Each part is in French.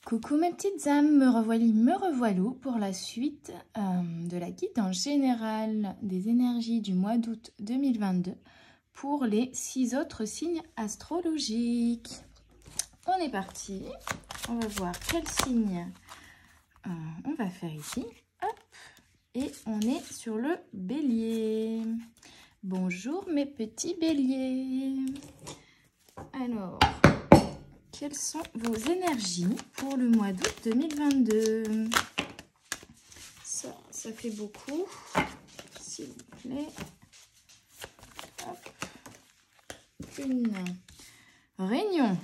Coucou mes petites âmes, me revoilà, me revoilà pour la suite de la guidance générale des énergies du mois d'août 2022 pour les 6 autres signes astrologiques. On est parti, on va voir quel signe on va faire ici. Hop. Et on est sur le bélier. Bonjour mes petits béliers. Alors, quelles sont vos énergies pour le mois d'août 2022? Ça fait beaucoup, s'il vous plaît. Hop. Une réunion.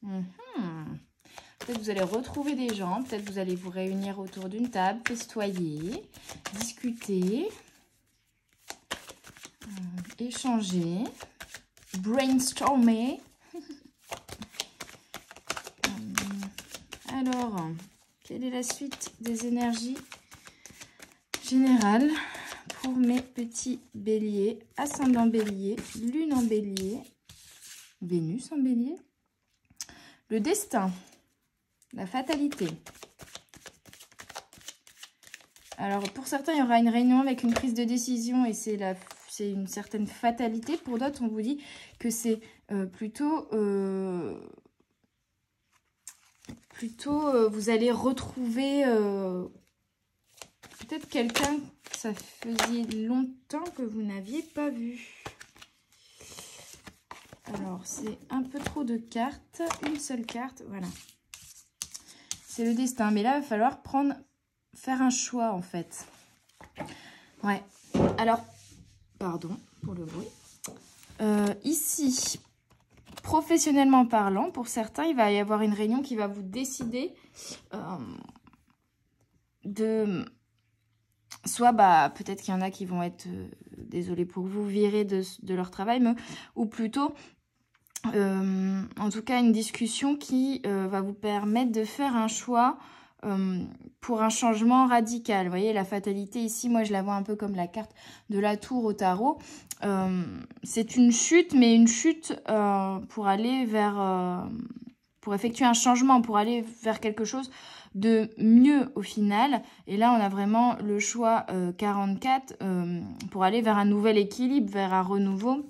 Peut-être vous allez retrouver des gens, peut-être vous allez vous réunir autour d'une table, festoyer, discuter, échanger, brainstormer. Alors, quelle est la suite des énergies générales pour mes petits béliers? Ascendant bélier, lune en bélier, Vénus en bélier. Le destin, la fatalité. Alors, pour certains, il y aura une réunion avec une prise de décision et c'est une certaine fatalité. Pour d'autres, on vous dit que c'est plutôt vous allez retrouver peut-être quelqu'un que ça faisait longtemps que vous n'aviez pas vu. Alors, c'est un peu trop de cartes. Une seule carte, voilà. C'est le destin. Mais là, il va falloir faire un choix, en fait. Ouais. Alors, pardon pour le bruit. Ici, professionnellement parlant, pour certains, il va y avoir une réunion qui va vous décider de... Soit, peut-être qu'il y en a qui vont être, désolés pour vous, virés de leur travail, mais, ou plutôt, en tout cas, une discussion qui va vous permettre de faire un choix pour un changement radical. Vous voyez, la fatalité ici, moi, je la vois un peu comme la carte de la tour au tarot. C'est une chute, mais une chute pour aller vers... pour effectuer un changement, pour aller vers quelque chose de mieux au final. Et là, on a vraiment le choix 44 pour aller vers un nouvel équilibre, vers un renouveau,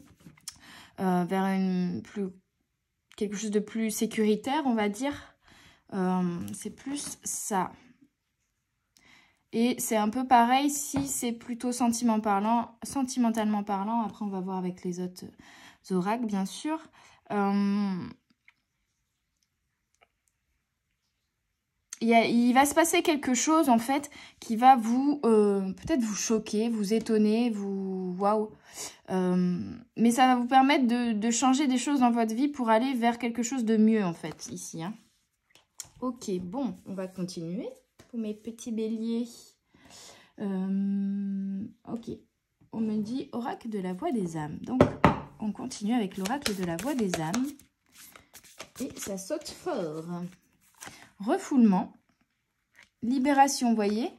vers quelque chose de plus sécuritaire, on va dire. C'est plus ça. Et c'est un peu pareil si c'est plutôt sentimentalement parlant. Après, on va voir avec les autres oracles, bien sûr. Il va se passer quelque chose, en fait, qui va vous peut-être vous choquer, vous étonner, waouh. Mais ça va vous permettre de changer des choses dans votre vie pour aller vers quelque chose de mieux, en fait, ici. Hein. Ok, bon, on va continuer pour mes petits béliers. Ok, on me dit oracle de la voix des âmes. Donc, on continue avec l'oracle de la voix des âmes. Et ça saute fort. Refoulement, libération, vous voyez.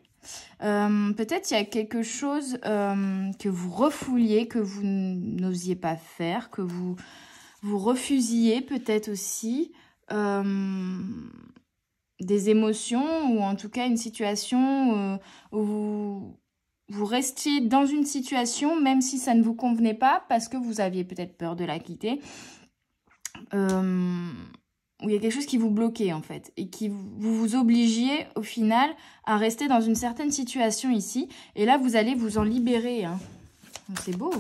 Peut-être il y a quelque chose que vous refouliez, que vous n'osiez pas faire, que vous refusiez peut-être aussi. Des émotions ou en tout cas une situation où vous restiez dans une situation même si ça ne vous convenait pas parce que vous aviez peut-être peur de la quitter. Où il y a quelque chose qui vous bloquait en fait et qui vous obligiez au final à rester dans une certaine situation ici et là vous allez vous en libérer hein. C'est beau.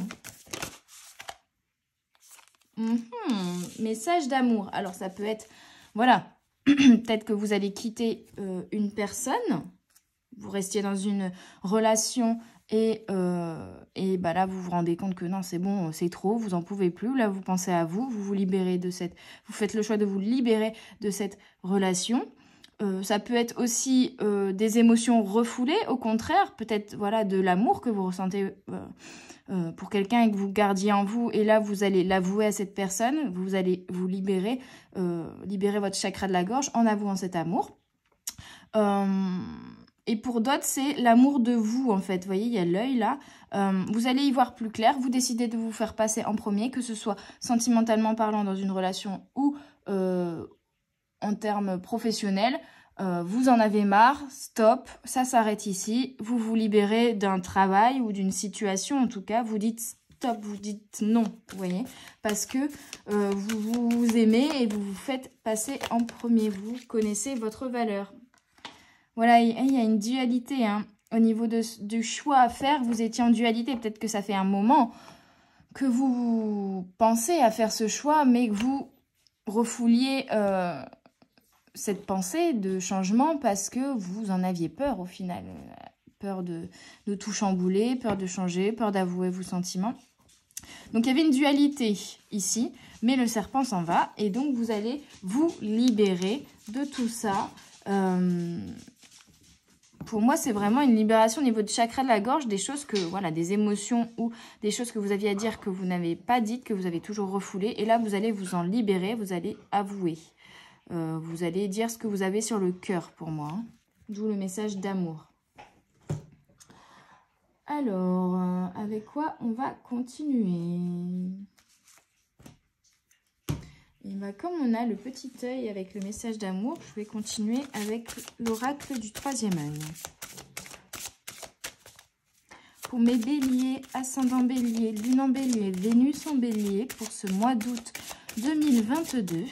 Message d'amour, alors ça peut être voilà, peut-être que vous allez quitter une personne, vous restiez dans une relation et là vous vous rendez compte que non c'est bon, c'est trop, vous en pouvez plus, là vous pensez à vous, vous libérez vous faites le choix de vous libérer de cette relation. Ça peut être aussi des émotions refoulées, au contraire, peut-être voilà de l'amour que vous ressentez pour quelqu'un et que vous gardiez en vous, et là vous allez l'avouer à cette personne, vous allez vous libérer votre chakra de la gorge en avouant cet amour. Et pour d'autres, c'est l'amour de vous, en fait. Vous voyez, il y a l'œil, là. Vous allez y voir plus clair. Vous décidez de vous faire passer en premier, que ce soit sentimentalement parlant dans une relation ou en termes professionnels, vous en avez marre, stop, ça s'arrête ici. Vous vous libérez d'un travail ou d'une situation, en tout cas, vous dites stop, vous dites non, vous voyez, parce que vous vous aimez et vous vous faites passer en premier, vous connaissez votre valeur. Voilà, il y a une dualité, hein. Au niveau du choix à faire, vous étiez en dualité, peut-être que ça fait un moment que vous pensez à faire ce choix, mais que vous refouliez cette pensée de changement parce que vous en aviez peur au final. Peur de tout chambouler, peur de changer, peur d'avouer vos sentiments. Donc il y avait une dualité ici, mais le serpent s'en va et donc vous allez vous libérer de tout ça. Pour moi, c'est vraiment une libération au niveau du chakra de la gorge, des choses que, voilà, des émotions ou des choses que vous aviez à dire que vous n'avez pas dites, que vous avez toujours refoulées. Et là, vous allez vous en libérer, vous allez avouer. Vous allez dire ce que vous avez sur le cœur pour moi. Hein. D'où le message d'amour. Alors, avec quoi on va continuer? Et bah, comme on a le petit œil avec le message d'amour, je vais continuer avec l'oracle du troisième œil. Pour mes béliers, ascendant bélier, lune en bélier, Vénus en bélier, pour ce mois d'août 2022.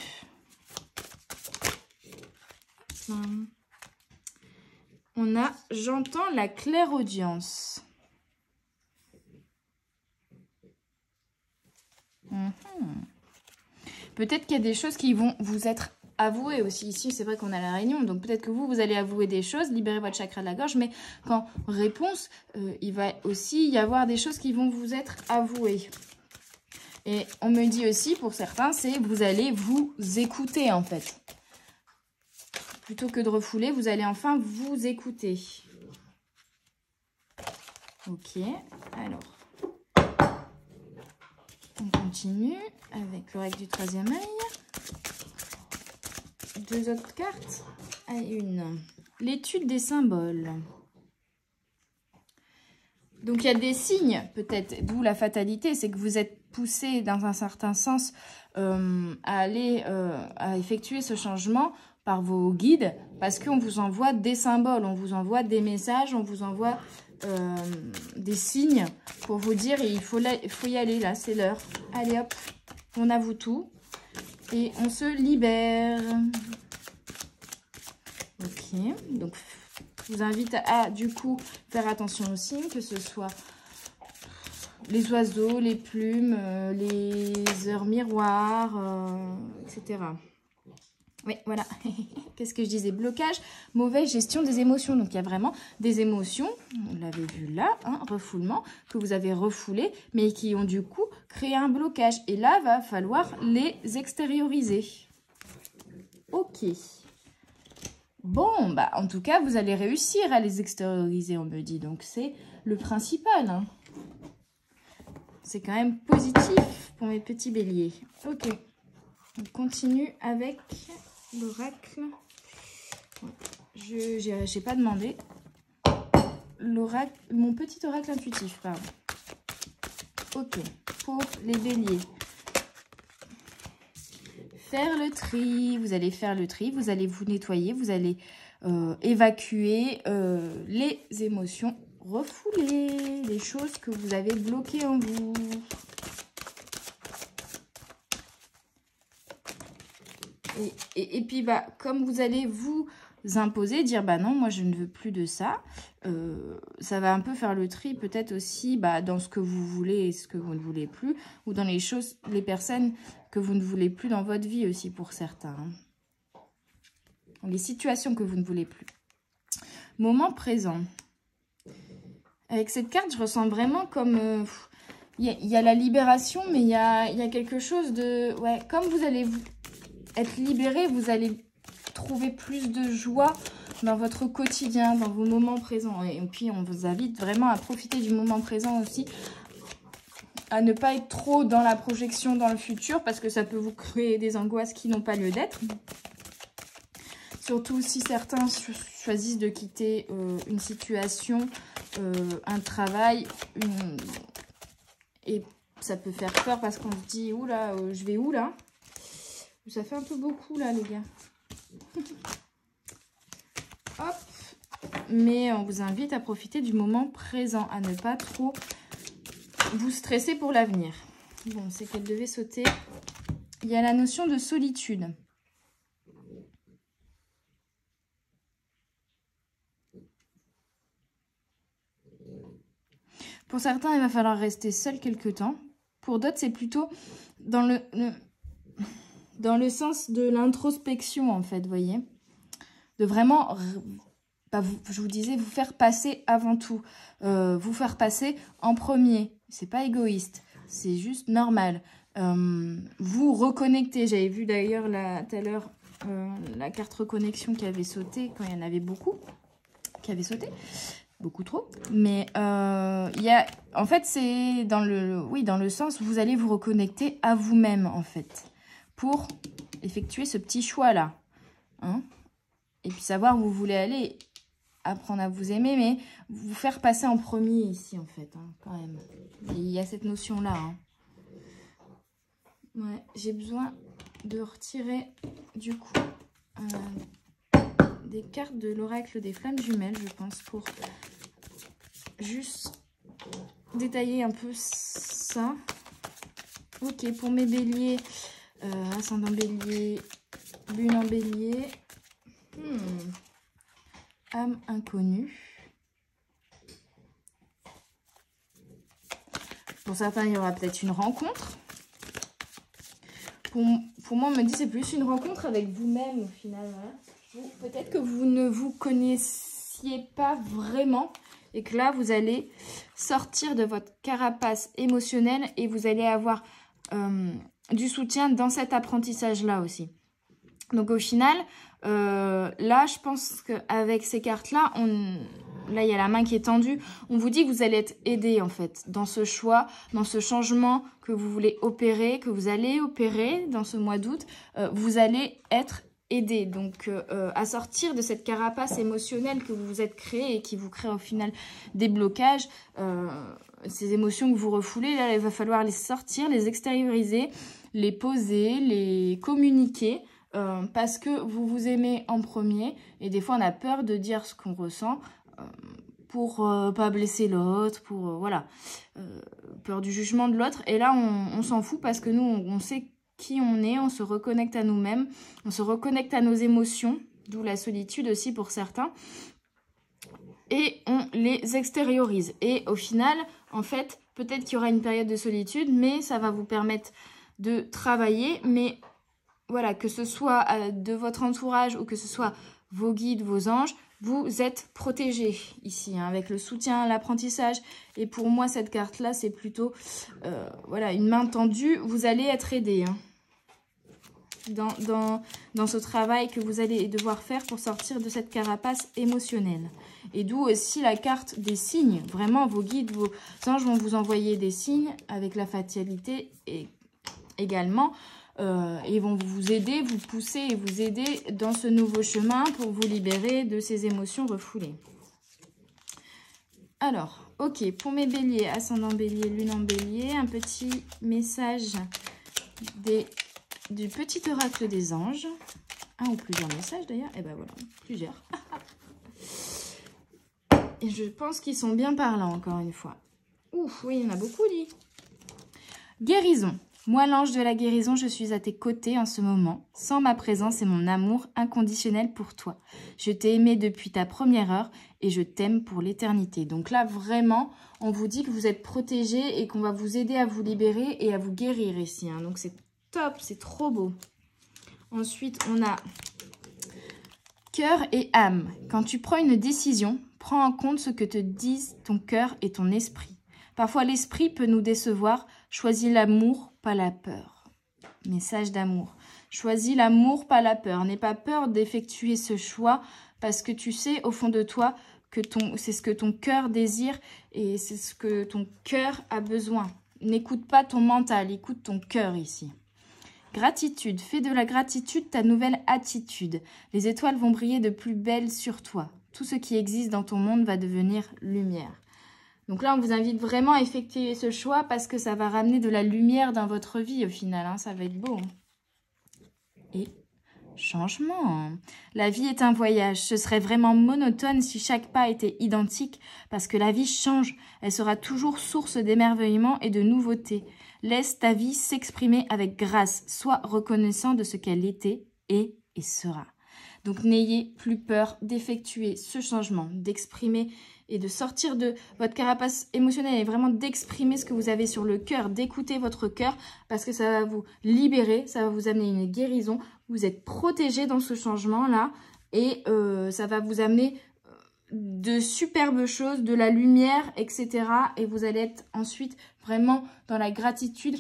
On a « J'entends la clairaudience ». Peut-être qu'il y a des choses qui vont vous être avouées aussi. Ici, c'est vrai qu'on a la réunion, donc peut-être que vous allez avouer des choses, libérer votre chakra de la gorge, mais qu'en réponse, il va aussi y avoir des choses qui vont vous être avouées. Et on me dit aussi, pour certains, c'est vous allez vous écouter en fait. Plutôt que de refouler, vous allez enfin vous écouter. Ok, alors... On continue avec l'oracle du troisième œil. Deux autres cartes. Allez, une. L'étude des symboles. Donc, il y a des signes, peut-être, d'où la fatalité. C'est que vous êtes poussé, dans un certain sens, à effectuer ce changement par vos guides. Parce qu'on vous envoie des symboles, on vous envoie des messages, on vous envoie... des signes pour vous dire il faut y aller là, c'est l'heure. Allez hop, on avoue tout et on se libère. Ok, donc je vous invite à du coup faire attention aux signes, que ce soit les oiseaux, les plumes, les heures miroirs, etc. Oui, voilà. Qu'est-ce que je disais? Blocage, mauvaise gestion des émotions. Donc, il y a vraiment des émotions, on l'avait vu là, hein, refoulement, que vous avez refoulé, mais qui ont du coup créé un blocage. Et là, va falloir les extérioriser. Ok. Bon, bah, en tout cas, vous allez réussir à les extérioriser, on me dit. Donc, c'est le principal. Hein. C'est quand même positif pour mes petits béliers. Ok. On continue avec... l'oracle, je n'ai pas demandé. L'oracle, mon petit oracle intuitif, pardon. Ok, pour les béliers. Faire le tri, vous allez faire le tri, vous allez vous nettoyer, vous allez évacuer les émotions refoulées, les choses que vous avez bloquées en vous. Et puis, bah, comme vous allez vous imposer, dire, bah non, moi, je ne veux plus de ça, ça va un peu faire le tri, peut-être aussi, bah, dans ce que vous voulez et ce que vous ne voulez plus, ou dans les choses, les personnes que vous ne voulez plus dans votre vie aussi, pour certains. Hein. Les situations que vous ne voulez plus. Moment présent. Avec cette carte, je ressens vraiment comme... il y a la libération, mais il y a quelque chose de... Ouais, comme vous allez... être libéré, vous allez trouver plus de joie dans votre quotidien, dans vos moments présents. Et puis, on vous invite vraiment à profiter du moment présent aussi, à ne pas être trop dans la projection dans le futur, parce que ça peut vous créer des angoisses qui n'ont pas lieu d'être. Surtout si certains choisissent de quitter une situation, un travail, et ça peut faire peur parce qu'on se dit, oula, je vais où là? Ça fait un peu beaucoup là, les gars. Hop. Mais on vous invite à profiter du moment présent, à ne pas trop vous stresser pour l'avenir. Bon, c'est qu'elle devait sauter. Il y a la notion de solitude. Pour certains, il va falloir rester seul quelque temps. Pour d'autres, c'est plutôt dans le sens de l'introspection, en fait, vous voyez. De vraiment, je vous disais, vous faire passer avant tout. Vous faire passer en premier. C'est pas égoïste, c'est juste normal. Vous reconnecter. J'avais vu d'ailleurs tout à l'heure la carte reconnexion qui avait sauté, quand il y en avait beaucoup qui avaient sauté. Beaucoup trop. Mais en fait, c'est dans le sens où vous allez vous reconnecter à vous-même, en fait, pour effectuer ce petit choix-là. Hein, et puis savoir où vous voulez aller, apprendre à vous aimer, mais vous faire passer en premier ici, en fait, hein, quand même. Il y a cette notion-là. Hein. Ouais, j'ai besoin de retirer, du coup, des cartes de l'oracle des flammes jumelles, je pense, pour juste détailler un peu ça. Ok, pour mes béliers, ascendant bélier, lune en bélier, âme inconnue. Pour certains, il y aura peut-être une rencontre. Pour moi, on me dit c'est plus une rencontre avec vous-même au final. Voilà. Peut-être que vous ne vous connaissiez pas vraiment et que là, vous allez sortir de votre carapace émotionnelle et vous allez avoir du soutien dans cet apprentissage-là aussi. Donc au final, là, je pense qu'avec ces cartes-là, là, il y a la main qui est tendue. On vous dit que vous allez être aidé, en fait, dans ce choix, dans ce changement que vous voulez opérer, que vous allez opérer dans ce mois d'août. Vous allez être aidé, donc, à sortir de cette carapace émotionnelle que vous vous êtes créée et qui vous crée au final des blocages. Ces émotions que vous refoulez, là, il va falloir les sortir, les extérioriser, les poser, les communiquer. Parce que vous vous aimez en premier et des fois on a peur de dire ce qu'on ressent pour pas blesser l'autre, pour voilà, peur du jugement de l'autre. Et là on s'en fout parce que nous on sait qui on est, on se reconnecte à nous-mêmes, on se reconnecte à nos émotions, d'où la solitude aussi pour certains, et on les extériorise. Et au final, en fait, peut-être qu'il y aura une période de solitude, mais ça va vous permettre de travailler, mais voilà, que ce soit de votre entourage ou que ce soit vos guides, vos anges, vous êtes protégés ici, hein, avec le soutien, l'apprentissage. Et pour moi, cette carte-là, c'est plutôt voilà, une main tendue. Vous allez être aidé hein, dans ce travail que vous allez devoir faire pour sortir de cette carapace émotionnelle. Et d'où aussi la carte des signes. Vraiment, vos guides, vos anges vont vous envoyer des signes avec la fatalité et également. Ils vont vous aider, vous pousser et vous aider dans ce nouveau chemin pour vous libérer de ces émotions refoulées. Alors, ok, pour mes béliers, ascendant bélier, lune en bélier, un petit message du petit oracle des anges. Un ou plusieurs messages d'ailleurs. Et ben voilà, plusieurs. Et je pense qu'ils sont bien parlants encore une fois. Ouf, oui, il y en a beaucoup dit. Guérison. Moi, l'ange de la guérison, je suis à tes côtés en ce moment, sans ma présence et mon amour inconditionnel pour toi. Je t'ai aimé depuis ta première heure et je t'aime pour l'éternité. Donc là, vraiment, on vous dit que vous êtes protégés et qu'on va vous aider à vous libérer et à vous guérir ici. Hein. Donc c'est top, c'est trop beau. Ensuite, on a cœur et âme. Quand tu prends une décision, prends en compte ce que te disent ton cœur et ton esprit. Parfois, l'esprit peut nous décevoir. Choisis l'amour, pas la peur. Message d'amour. Choisis l'amour, pas la peur. N'aie pas peur d'effectuer ce choix parce que tu sais au fond de toi que c'est ce que ton cœur désire et c'est ce que ton cœur a besoin. N'écoute pas ton mental, écoute ton cœur ici. Gratitude. Fais de la gratitude ta nouvelle attitude. Les étoiles vont briller de plus belle sur toi. Tout ce qui existe dans ton monde va devenir lumière. Donc là, on vous invite vraiment à effectuer ce choix parce que ça va ramener de la lumière dans votre vie au final. Hein, ça va être beau. Et changement. La vie est un voyage. Ce serait vraiment monotone si chaque pas était identique parce que la vie change. Elle sera toujours source d'émerveillement et de nouveautés. Laisse ta vie s'exprimer avec grâce. Sois reconnaissant de ce qu'elle était, est et sera. Donc n'ayez plus peur d'effectuer ce changement, d'exprimer et de sortir de votre carapace émotionnelle et vraiment d'exprimer ce que vous avez sur le cœur, d'écouter votre cœur parce que ça va vous libérer, ça va vous amener une guérison. Vous êtes protégé dans ce changement-là et ça va vous amener de superbes choses, de la lumière, etc. Et vous allez être ensuite vraiment dans la gratitude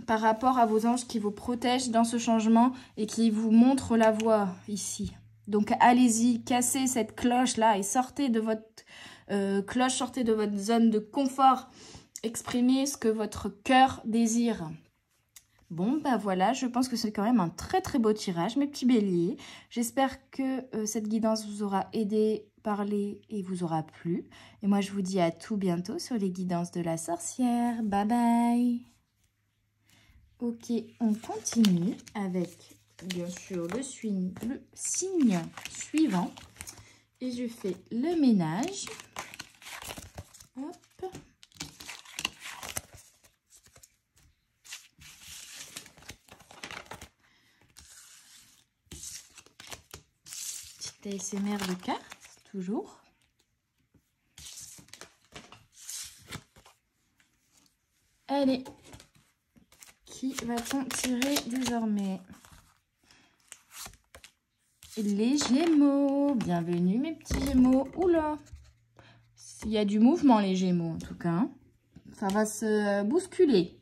par rapport à vos anges qui vous protègent dans ce changement et qui vous montrent la voie ici. Donc allez-y, cassez cette cloche-là et sortez de votre cloche, sortez de votre zone de confort. Exprimez ce que votre cœur désire. Bon, bah voilà, je pense que c'est quand même un très très beau tirage, mes petits béliers. J'espère que cette guidance vous aura aidé, parlé et vous aura plu. Et moi, je vous dis à tout bientôt sur les guidances de la sorcière. Bye bye. Ok, on continue avec, bien sûr, le signe suivant. Et je fais le ménage. Hop. Petite ASMR de cartes, toujours. Allez. Qui va-t-on tirer désormais? Les Gémeaux. Bienvenue mes petits Gémeaux. Oula. Il y a du mouvement les Gémeaux en tout cas. Hein. Ça va se bousculer.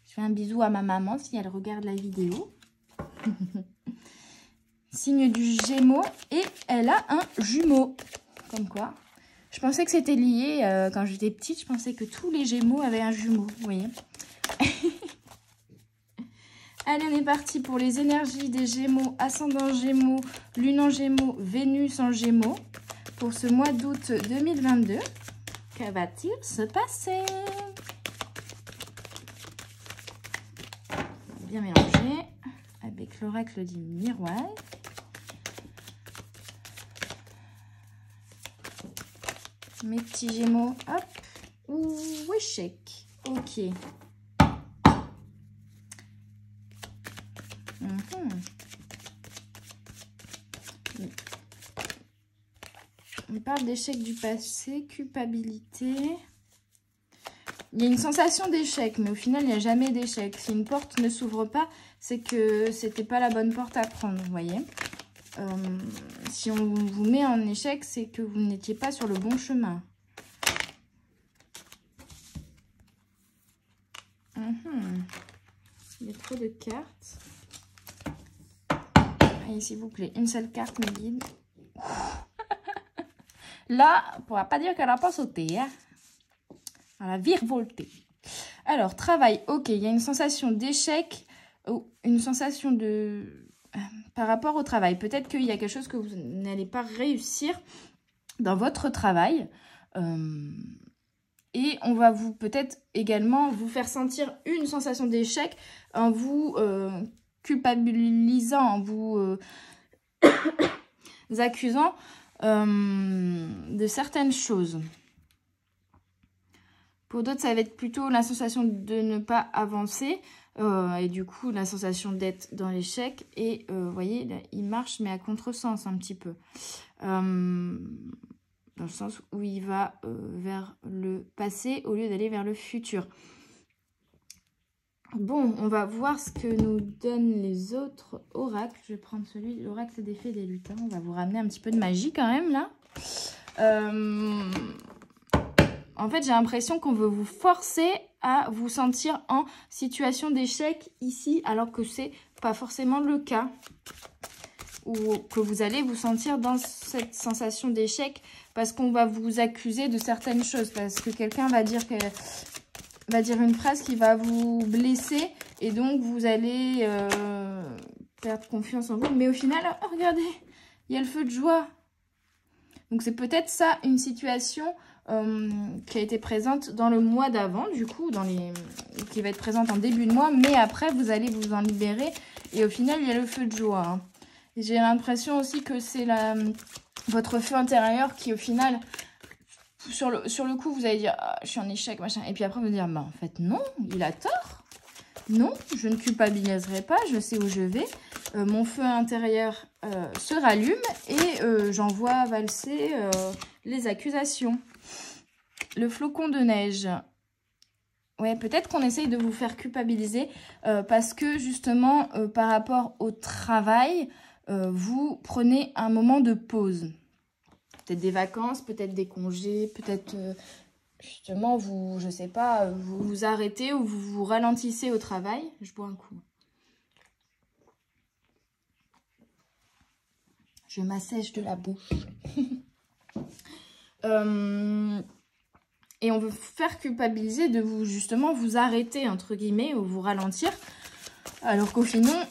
Je fais un bisou à ma maman si elle regarde la vidéo. Signe du Gémeaux. Et elle a un jumeau. Comme quoi. Je pensais que c'était lié. Quand j'étais petite, je pensais que tous les Gémeaux avaient un jumeau. Vous voyez. Allez, on est parti pour les énergies des Gémeaux, ascendant Gémeaux, lune en Gémeaux, Vénus en Gémeaux. Pour ce mois d'août 2022, que va-t-il se passer? Bien mélanger avec l'oracle du miroir. Mes petits Gémeaux, hop, ou échec. Ok. On parle d'échec du passé, culpabilité. Il y a une sensation d'échec, mais au final, il n'y a jamais d'échec. Si une porte ne s'ouvre pas, c'est que c'était pas la bonne porte à prendre, vous voyez. Si on vous met en échec, c'est que vous n'étiez pas sur le bon chemin. Il y a trop de cartes. Allez, s'il vous plaît, une seule carte me guide. Là, on ne pourra pas dire qu'elle n'a pas sauté. Hein. Elle a virevolté. Alors, travail, ok. Il y a une sensation d'échec ou une sensation de... par rapport au travail. Peut-être qu'il y a quelque chose que vous n'allez pas réussir dans votre travail. Et on va vous peut-être également vous faire sentir une sensation d'échec en vous culpabilisant, en vous accusant de certaines choses. Pour d'autres, ça va être plutôt la sensation de ne pas avancer et du coup la sensation d'être dans l'échec. Et vous voyez, là, il marche mais à contresens un petit peu. Dans le sens où il va vers le passé au lieu d'aller vers le futur. Bon, on va voir ce que nous donnent les autres oracles. Je vais prendre l'oracle des fées des lutins. On va vous ramener un petit peu de magie quand même, là. En fait, j'ai l'impression qu'on veut vous forcer à vous sentir en situation d'échec ici, alors que c'est pas forcément le cas. Ou que vous allez vous sentir dans cette sensation d'échec parce qu'on va vous accuser de certaines choses. Parce que quelqu'un va dire une phrase qui va vous blesser et donc vous allez perdre confiance en vous. Mais au final, oh, regardez, il y a le feu de joie. Donc c'est peut-être ça une situation qui a été présente dans le mois d'avant, du coup, qui va être présente en début de mois. Mais après, vous allez vous en libérer et au final, il y a le feu de joie. Hein. J'ai l'impression aussi que c'est votre feu intérieur qui, au final, sur le coup, vous allez dire ah, je suis en échec, machin. Et puis après, vous allez dire bah, en fait, non, il a tort. Non, je ne culpabiliserai pas, je sais où je vais. Mon feu intérieur se rallume et j'envoie valser les accusations. Le flocon de neige. Ouais, peut-être qu'on essaye de vous faire culpabiliser parce que justement, par rapport au travail, vous prenez un moment de pause. Peut-être des vacances, peut-être des congés, peut-être justement, je sais pas, vous vous arrêtez ou vous vous ralentissez au travail. Je bois un coup. Je m'assèche de la bouche. Et on veut faire culpabiliser de vous, justement, vous arrêter, entre guillemets, ou vous ralentir. Alors qu'au final,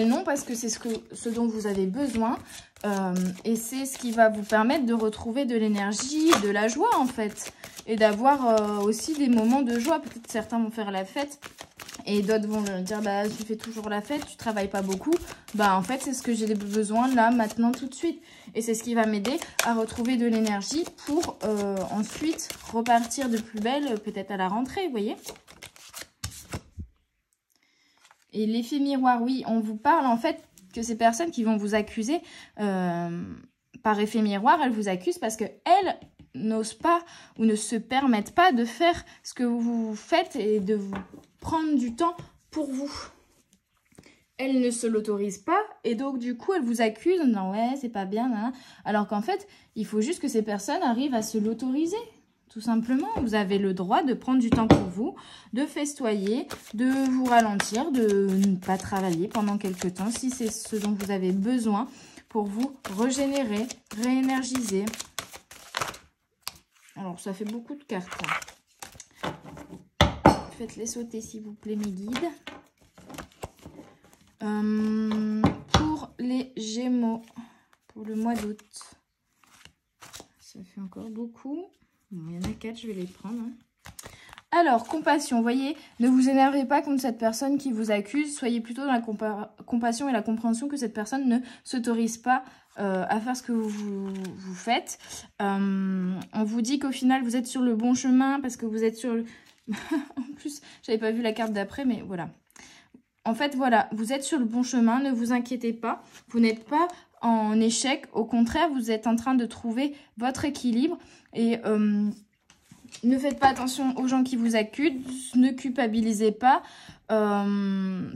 non, parce que c'est ce dont vous avez besoin. Et c'est ce qui va vous permettre de retrouver de l'énergie, de la joie, en fait. Et d'avoir aussi des moments de joie. Peut-être certains vont faire la fête. Et d'autres vont dire, bah, tu fais toujours la fête, tu travailles pas beaucoup. Bah, en fait, c'est ce que j'ai besoin là, maintenant, tout de suite. Et c'est ce qui va m'aider à retrouver de l'énergie pour ensuite repartir de plus belle, peut-être à la rentrée, vous voyez. Et l'effet miroir, oui, on vous parle en fait que ces personnes qui vont vous accuser par effet miroir, elles vous accusent parce qu'elles n'osent pas ou ne se permettent pas de faire ce que vous faites et de vous prendre du temps pour vous. Elles ne se l'autorisent pas et donc du coup elles vous accusent en disant ouais c'est pas bien hein. Alors qu'en fait il faut juste que ces personnes arrivent à se l'autoriser tout simplement. Vous avez le droit de prendre du temps pour vous, de festoyer, de vous ralentir, de ne pas travailler pendant quelques temps si c'est ce dont vous avez besoin pour vous régénérer, réénergiser. Alors ça fait beaucoup de cartes. Faites-les sauter s'il vous plaît mes guides. Pour les Gémeaux, pour le mois d'août, ça fait encore beaucoup. Bon, il y en a 4, je vais les prendre. Hein. Alors, compassion, voyez, ne vous énervez pas contre cette personne qui vous accuse. Soyez plutôt dans la compassion et la compréhension que cette personne ne s'autorise pas à faire ce que vous faites. On vous dit qu'au final, vous êtes sur le bon chemin parce que vous êtes sur le... En plus, j'avais pas vu la carte d'après, mais voilà. En fait, voilà, vous êtes sur le bon chemin, ne vous inquiétez pas. Vous n'êtes pas en échec. Au contraire, vous êtes en train de trouver votre équilibre. Et ne faites pas attention aux gens qui vous accusent. Ne culpabilisez pas.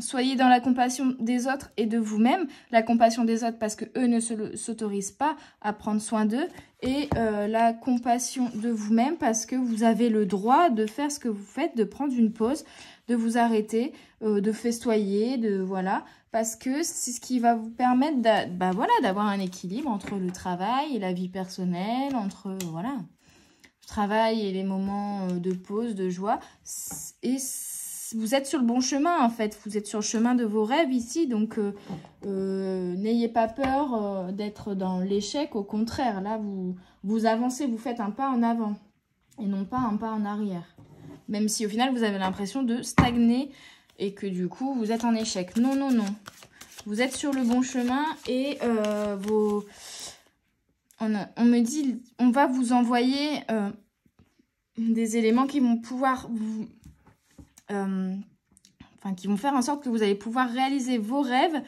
Soyez dans la compassion des autres et de vous-même. La compassion des autres parce qu'eux ne s'autorisent pas à prendre soin d'eux. Et la compassion de vous-même parce que vous avez le droit de faire ce que vous faites, de prendre une pause, de vous arrêter, de festoyer, voilà, parce que c'est ce qui va vous permettre d'avoir un équilibre entre le travail et la vie personnelle, entre voilà, le travail et les moments de pause, de joie. Et vous êtes sur le bon chemin en fait, vous êtes sur le chemin de vos rêves ici, donc n'ayez pas peur d'être dans l'échec, au contraire, là vous avancez, vous faites un pas en avant et non pas un pas en arrière. Même si au final, vous avez l'impression de stagner et que du coup, vous êtes en échec. Non, non, non. Vous êtes sur le bon chemin et on me dit, on va vous envoyer des éléments qui vont pouvoir vous... qui vont faire en sorte que vous allez pouvoir réaliser vos rêves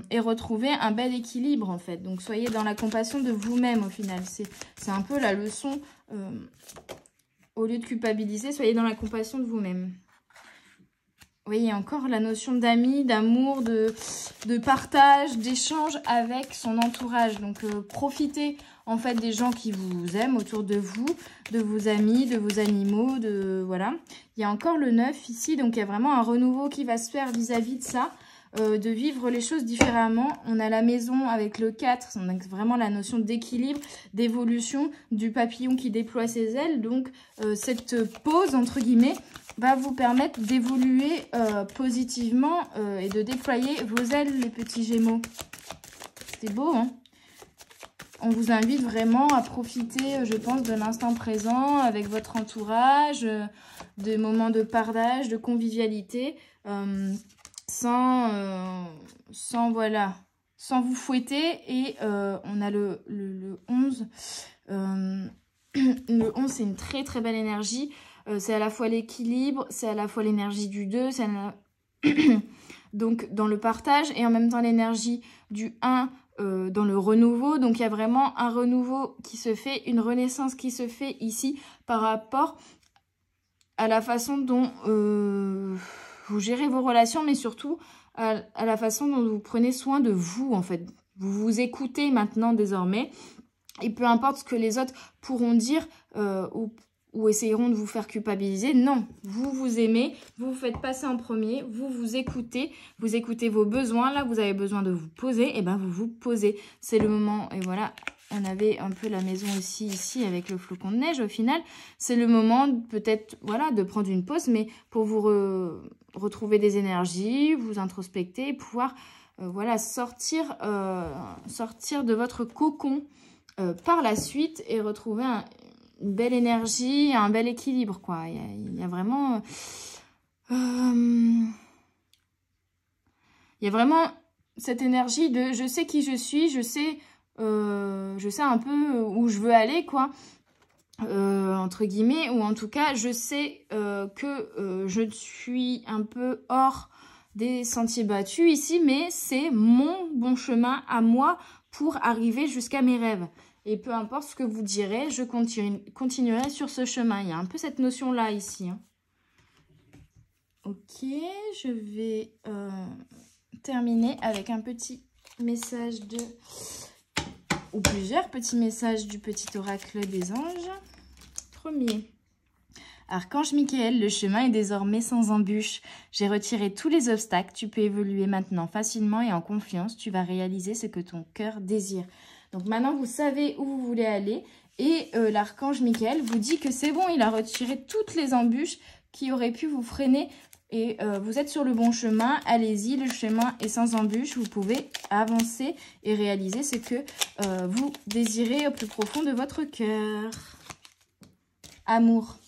et retrouver un bel équilibre en fait. Donc, soyez dans la compassion de vous-même au final. C'est un peu la leçon... Au lieu de culpabiliser, soyez dans la compassion de vous-même. Vous voyez, encore la notion d'amis, d'amour, de partage, d'échange avec son entourage. Donc, profitez en fait des gens qui vous aiment autour de vous, de vos amis, de vos animaux, voilà. Il y a encore le 9 ici, donc il y a vraiment un renouveau qui va se faire vis-à-vis de ça. De vivre les choses différemment. On a la maison avec le 4, donc vraiment la notion d'équilibre, d'évolution, du papillon qui déploie ses ailes. Donc cette pause, entre guillemets, va vous permettre d'évoluer positivement et de déployer vos ailes, les petits Gémeaux. C'est beau, hein? On vous invite vraiment à profiter, je pense, de l'instant présent avec votre entourage, des moments de partage, de convivialité. voilà, sans vous fouetter. Et on a le 11. Le 11, c'est une très très belle énergie. C'est à la fois l'équilibre, c'est à la fois l'énergie du 2, donc dans le partage, et en même temps l'énergie du 1 dans le renouveau. Donc il y a vraiment un renouveau qui se fait, une renaissance qui se fait ici par rapport à la façon dont vous gérez vos relations, mais surtout à la façon dont vous prenez soin de vous, en fait. Vous vous écoutez maintenant désormais, et peu importe ce que les autres pourront dire ou essayeront de vous faire culpabiliser, non, vous vous aimez, vous vous faites passer en premier, vous écoutez vos besoins. Là, vous avez besoin de vous poser, et ben vous vous posez. C'est le moment, et voilà, on avait un peu la maison aussi ici avec le flocon de neige au final. C'est le moment peut-être, voilà, de prendre une pause, mais pour vous retrouver des énergies, vous introspecter, pouvoir, voilà, sortir de votre cocon par la suite et retrouver une belle énergie, un bel équilibre, quoi. Il y a vraiment... il y a vraiment cette énergie de je sais qui je suis, je sais un peu où je veux aller, quoi. Entre guillemets, ou en tout cas, je sais que je suis un peu hors des sentiers battus ici, mais c'est mon bon chemin à moi pour arriver jusqu'à mes rêves. Et peu importe ce que vous direz, je continuerai sur ce chemin. Il y a un peu cette notion-là ici. Hein. Ok, je vais terminer avec un petit message ou plusieurs petits messages du petit oracle des anges. Premier. Archange Michael, le chemin est désormais sans embûche. J'ai retiré tous les obstacles. Tu peux évoluer maintenant facilement et en confiance. Tu vas réaliser ce que ton cœur désire. Donc maintenant, vous savez où vous voulez aller. Et l'archange Michael vous dit que c'est bon, il a retiré toutes les embûches qui auraient pu vous freiner. Et vous êtes sur le bon chemin. Allez-y, le chemin est sans embûches. Vous pouvez avancer et réaliser ce que vous désirez au plus profond de votre cœur. Amour.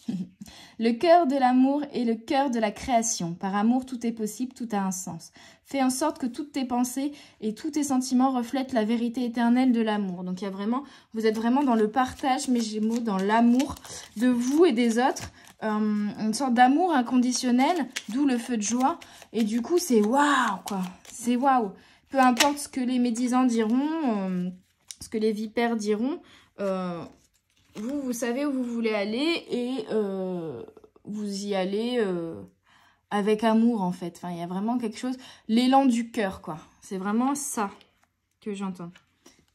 Le cœur de l'amour est le cœur de la création. Par amour, tout est possible, tout a un sens. Fais en sorte que toutes tes pensées et tous tes sentiments reflètent la vérité éternelle de l'amour. Donc, vous êtes vraiment dans le partage, mes Gémeaux, dans l'amour de vous et des autres. Une sorte d'amour inconditionnel, d'où le feu de joie. Et du coup, c'est waouh, quoi. C'est waouh. Peu importe ce que les médisants diront, ce que les vipères diront, vous savez où vous voulez aller et vous y allez avec amour, en fait. Enfin, il y a vraiment quelque chose, l'élan du cœur, quoi. C'est vraiment ça que j'entends.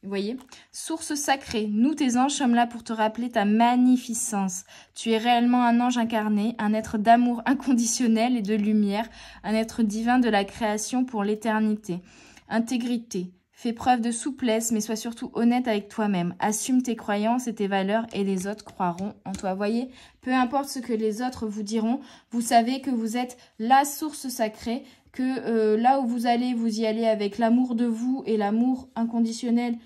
Vous voyez? Source sacrée, nous tes anges sommes là pour te rappeler ta magnificence. Tu es réellement un ange incarné, un être d'amour inconditionnel et de lumière, un être divin de la création pour l'éternité. Intégrité. Fais preuve de souplesse, mais sois surtout honnête avec toi-même. Assume tes croyances et tes valeurs et les autres croiront en toi. Voyez, peu importe ce que les autres vous diront, vous savez que vous êtes la source sacrée, que là où vous y allez avec l'amour de vous et l'amour inconditionnel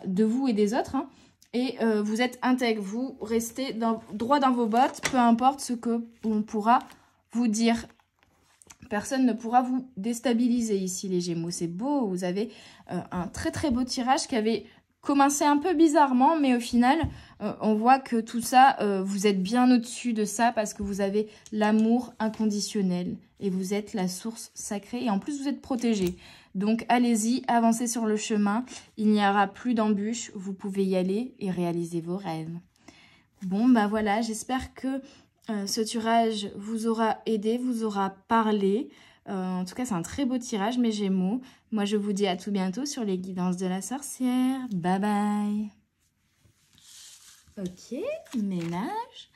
de vous et des autres. Hein, et vous êtes intègre, vous restez droit dans vos bottes, peu importe ce que on pourra vous dire. Personne ne pourra vous déstabiliser ici, les Gémeaux. C'est beau, vous avez un très très beau tirage qui avait commencé un peu bizarrement, mais au final, on voit que tout ça, vous êtes bien au-dessus de ça parce que vous avez l'amour inconditionnel et vous êtes la source sacrée et en plus, vous êtes protégé. Donc, allez-y, avancez sur le chemin. Il n'y aura plus d'embûches. Vous pouvez y aller et réaliser vos rêves. Bon, bah voilà, j'espère que ce tirage vous aura aidé, vous aura parlé. En tout cas, c'est un très beau tirage, mes Gémeaux. Moi, je vous dis à tout bientôt sur les guidances de la sorcière. Bye bye. Ok, ménage.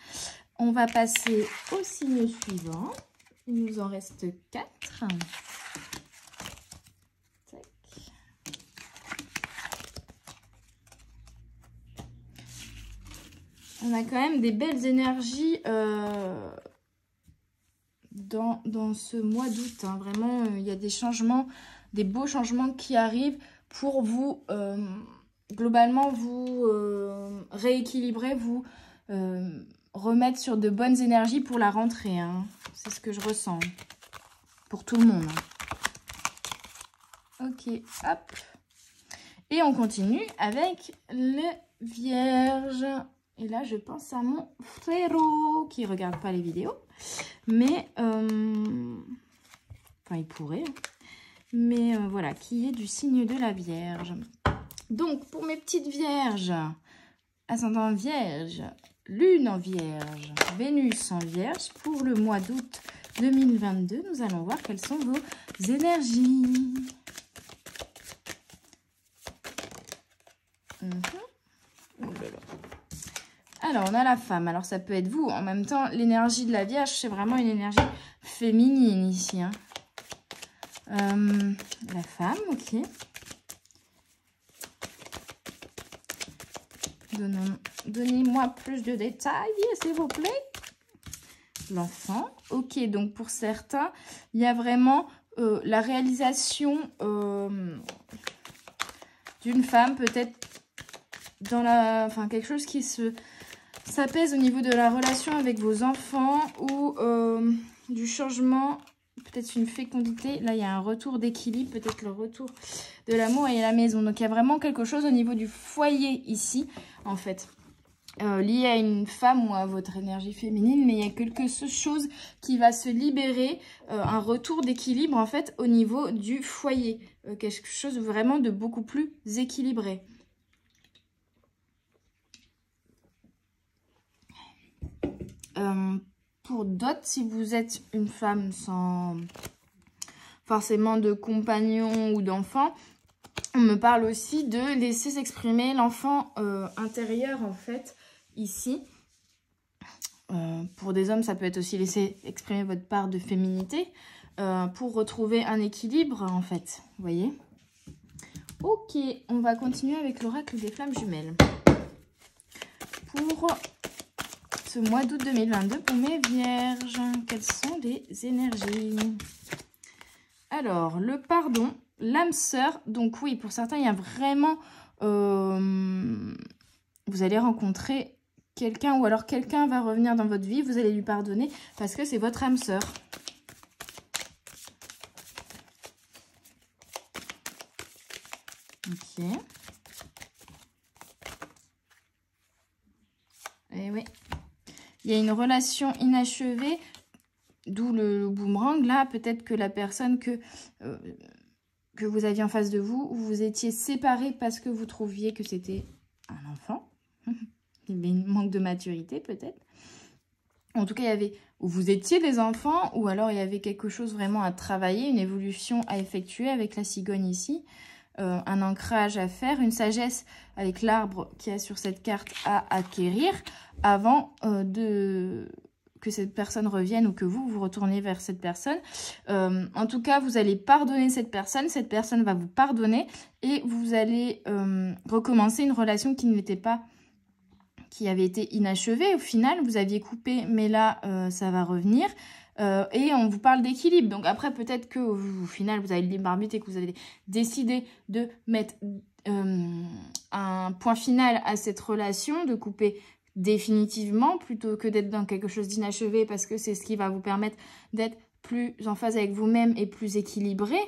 On va passer au signe suivant. Il nous en reste 4. Tac. On a quand même des belles énergies dans ce mois d'août. Hein. Vraiment, il y a des changements, des beaux changements qui arrivent pour vous, globalement, vous rééquilibrer, vous remettre sur de bonnes énergies pour la rentrée. Hein. C'est ce que je ressens pour tout le monde. Hein. Ok, hop. Et on continue avec le Vierge. Et là, je pense à mon frérot qui ne regarde pas les vidéos. Mais, enfin, il pourrait. Hein. Mais voilà, qui est du signe de la Vierge. Donc, pour mes petites Vierges, ascendant Vierge, Lune en Vierge, Vénus en Vierge, pour le mois d'août 2022, nous allons voir quelles sont vos énergies. Alors, on a la femme. Alors, ça peut être vous. En même temps, l'énergie de la Vierge, c'est vraiment une énergie féminine ici. Hein. La femme, ok. Donnez-moi plus de détails, s'il vous plaît. L'enfant, ok. Donc, pour certains, il y a vraiment la réalisation d'une femme, peut-être dans la... Enfin, quelque chose qui s'apaise au niveau de la relation avec vos enfants ou du changement, peut-être une fécondité. Là, il y a un retour d'équilibre, peut-être le retour de l'amour et la maison. Donc, il y a vraiment quelque chose au niveau du foyer ici, en fait. Lié à une femme ou à votre énergie féminine, mais il y a quelque chose qui va se libérer, un retour d'équilibre, en fait, au niveau du foyer. Quelque chose vraiment de beaucoup plus équilibré. Pour d'autres, si vous êtes une femme sans forcément de compagnon ou d'enfant, on me parle aussi de laisser s'exprimer l'enfant intérieur, en fait, ici. Pour des hommes, ça peut être aussi laisser exprimer votre part de féminité pour retrouver un équilibre, en fait. Vous voyez? Ok, on va continuer avec l'oracle des flammes jumelles. Pour ce mois d'août 2022, pour mes vierges, quelles sont les énergies? Alors, le pardon, l'âme sœur. Donc oui, pour certains, il y a vraiment... vous allez rencontrer quelqu'un ou alors quelqu'un va revenir dans votre vie. Vous allez lui pardonner parce que c'est votre âme sœur. Ok. Et oui. Il y a une relation inachevée, d'où le boomerang. Là, peut-être que la personne que vous aviez en face de vous, vous étiez séparés parce que vous trouviez que c'était un enfant. Il y avait un manque de maturité, peut-être. En tout cas, il y avait, ou vous étiez des enfants, ou alors il y avait quelque chose vraiment à travailler, une évolution à effectuer avec la cigogne ici. Un ancrage à faire, une sagesse avec l'arbre qu'il y a sur cette carte à acquérir avant que cette personne revienne ou que vous retourniez vers cette personne. En tout cas, vous allez pardonner cette personne va vous pardonner et vous allez recommencer une relation qui n'était pas, qui avait été inachevée. Au final, vous aviez coupé, mais là, ça va revenir. Et on vous parle d'équilibre. Donc après, peut-être que au final, vous avez le libre arbitre et que vous avez décidé de mettre un point final à cette relation, de couper définitivement plutôt que d'être dans quelque chose d'inachevé parce que c'est ce qui va vous permettre d'être plus en phase avec vous-même et plus équilibré.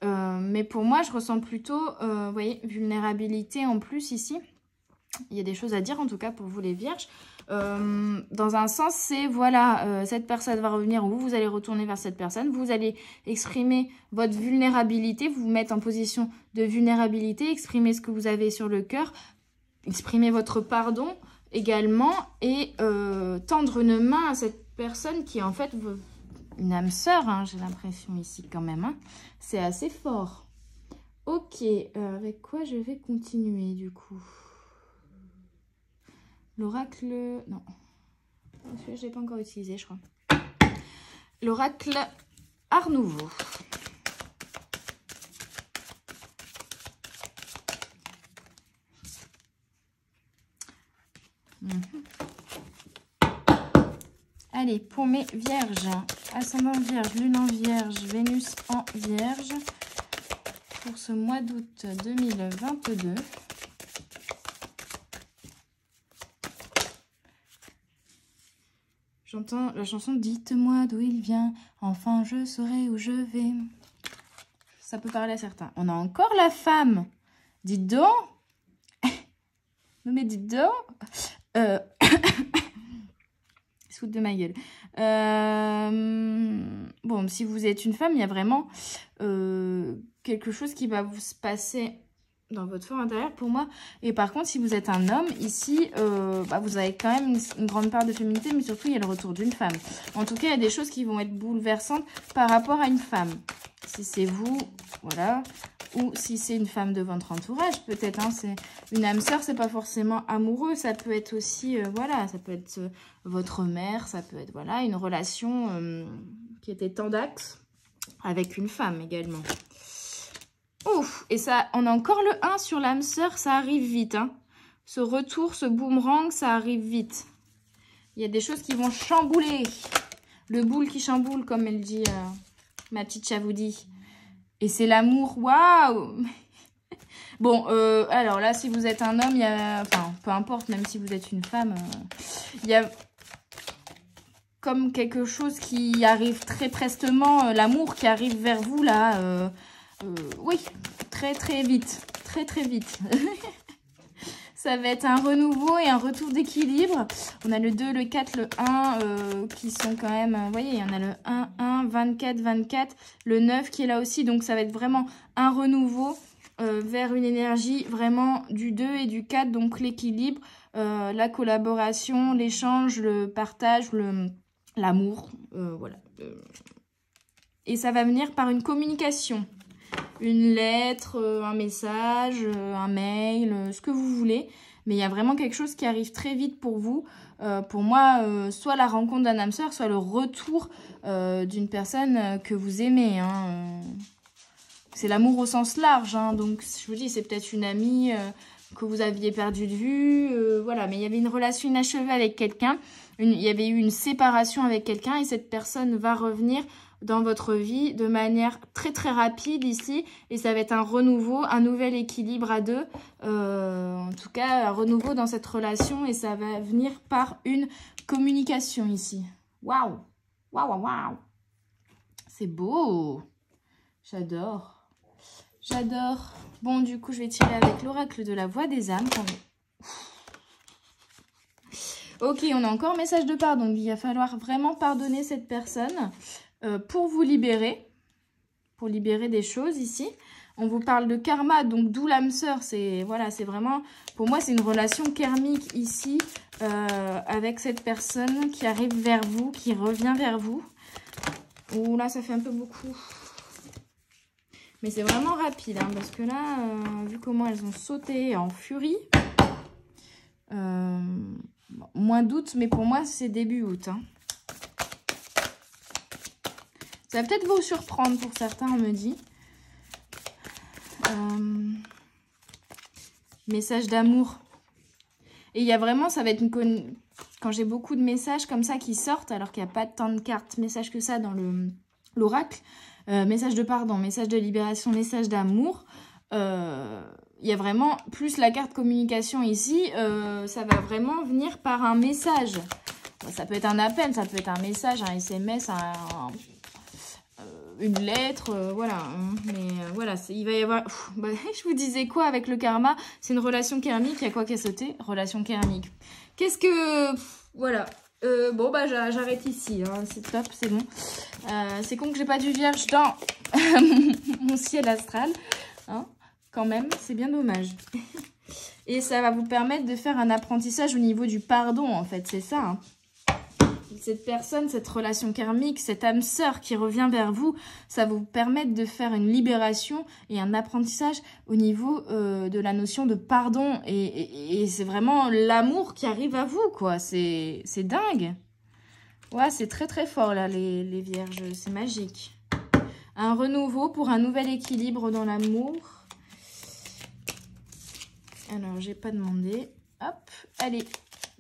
Mais pour moi, je ressens plutôt, vous voyez, vulnérabilité en plus ici. Il y a des choses à dire en tout cas pour vous les vierges. Dans un sens, c'est voilà, cette personne va revenir ou vous allez retourner vers cette personne. Vous allez exprimer votre vulnérabilité, vous mettre en position de vulnérabilité, exprimer ce que vous avez sur le cœur, exprimer votre pardon également et tendre une main à cette personne qui est en fait une âme sœur, hein, j'ai l'impression ici quand même. Hein. C'est assez fort. Ok, avec quoi je vais continuer du coup? L'oracle... Non. Celui-là, je ne l'ai pas encore utilisé, je crois. L'oracle Art Nouveau. Allez, pour mes vierges. Ascendant vierge, lune en vierge, Vénus en vierge. Pour ce mois d'août 2022. J'entends la chanson « Dites-moi d'où il vient, enfin je saurai où je vais ». Je ça peut parler à certains. On a encore la femme. Dites donc. Non mais dites donc. Se foutre de ma gueule. Bon, si vous êtes une femme, il y a vraiment quelque chose qui va vous se passer dans votre fort intérieur pour moi. Et par contre, si vous êtes un homme, ici, vous avez quand même une grande part de féminité, mais surtout, il y a le retour d'une femme. En tout cas, il y a des choses qui vont être bouleversantes par rapport à une femme. Si c'est vous, voilà. Ou si c'est une femme de votre entourage, peut-être. Hein, c'est une âme sœur, c'est pas forcément amoureux. Ça peut être aussi, voilà, ça peut être votre mère, ça peut être, voilà, une relation qui était tendax avec une femme également. Ouf, et ça, on a encore le 1 sur l'âme sœur, ça arrive vite. Hein. Ce retour, ce boomerang, ça arrive vite. Il y a des choses qui vont chambouler. Le boule qui chamboule, comme elle dit, ma petite Chavoudi. Et c'est l'amour, waouh. Bon, alors là, si vous êtes un homme, il y a... Enfin, peu importe, même si vous êtes une femme, il y a comme quelque chose qui arrive très prestement, l'amour qui arrive vers vous, là... oui, très très vite, très très vite. Ça va être un renouveau et un retour d'équilibre. On a le 2, le 4, le 1 qui sont quand même... Vous voyez, il y en a le 1, 1, 24, 24, le 9 qui est là aussi. Donc ça va être vraiment un renouveau vers une énergie vraiment du 2 et du 4. Donc l'équilibre, la collaboration, l'échange, le partage, l'amour. Voilà. Et ça va venir par une communication. Une lettre, un message, un mail, ce que vous voulez. Mais il y a vraiment quelque chose qui arrive très vite pour vous. Pour moi, soit la rencontre d'un âme sœur, soit le retour d'une personne que vous aimez. Hein. C'est l'amour au sens large. Hein. Donc, je vous dis, c'est peut-être une amie que vous aviez perdue de vue. Voilà, mais il y avait une relation inachevée avec quelqu'un. Il y avait eu une séparation avec quelqu'un et cette personne va revenir dans votre vie de manière très très rapide ici et ça va être un renouveau, un nouvel équilibre à deux, en tout cas un renouveau dans cette relation et ça va venir par une communication ici. Waouh, waouh, waouh, c'est beau, j'adore, j'adore. Bon, du coup je vais tirer avec l'oracle de la voix des âmes. Ok, on a encore message de pardon, il va falloir vraiment pardonner cette personne. Pour vous libérer, pour libérer des choses ici. On vous parle de karma, donc d'où l'âme sœur. C'est voilà, c'est vraiment, pour moi, c'est une relation karmique ici avec cette personne qui arrive vers vous, qui revient vers vous. Ouh là, ça fait un peu beaucoup. Mais c'est vraiment rapide, hein, parce que là, vu comment elles ont sauté en furie, moins d'août, mais pour moi, c'est début août. Hein. Ça va peut-être vous surprendre pour certains, on me dit. Message d'amour. Et il y a vraiment, ça va être une... Quand j'ai beaucoup de messages comme ça qui sortent, alors qu'il n'y a pas tant de cartes messages que ça dans l'oracle, message de pardon, message de libération, message d'amour, il y a vraiment, plus la carte communication ici, ça va vraiment venir par un message. Ça peut être un appel, ça peut être un message, un SMS, une lettre, voilà. Hein, mais voilà, il va y avoir... je vous disais quoi avec le karma? C'est une relation karmique, il y a quoi qui a sauté? Relation karmique. Qu'est-ce que... voilà. Bon, bah j'arrête ici, hein, c'est top, c'est bon. C'est con que j'ai pas du vierge dans mon ciel astral. Hein, quand même, c'est bien dommage. Et ça va vous permettre de faire un apprentissage au niveau du pardon, en fait, c'est ça, hein. Cette personne, cette relation karmique, cette âme sœur qui revient vers vous, ça va vous permettre de faire une libération et un apprentissage au niveau de la notion de pardon. Et c'est vraiment l'amour qui arrive à vous, quoi. C'est dingue. Ouais, c'est très très fort, là, les vierges. C'est magique. Un renouveau pour un nouvel équilibre dans l'amour. Alors, j'ai pas demandé. Hop, allez.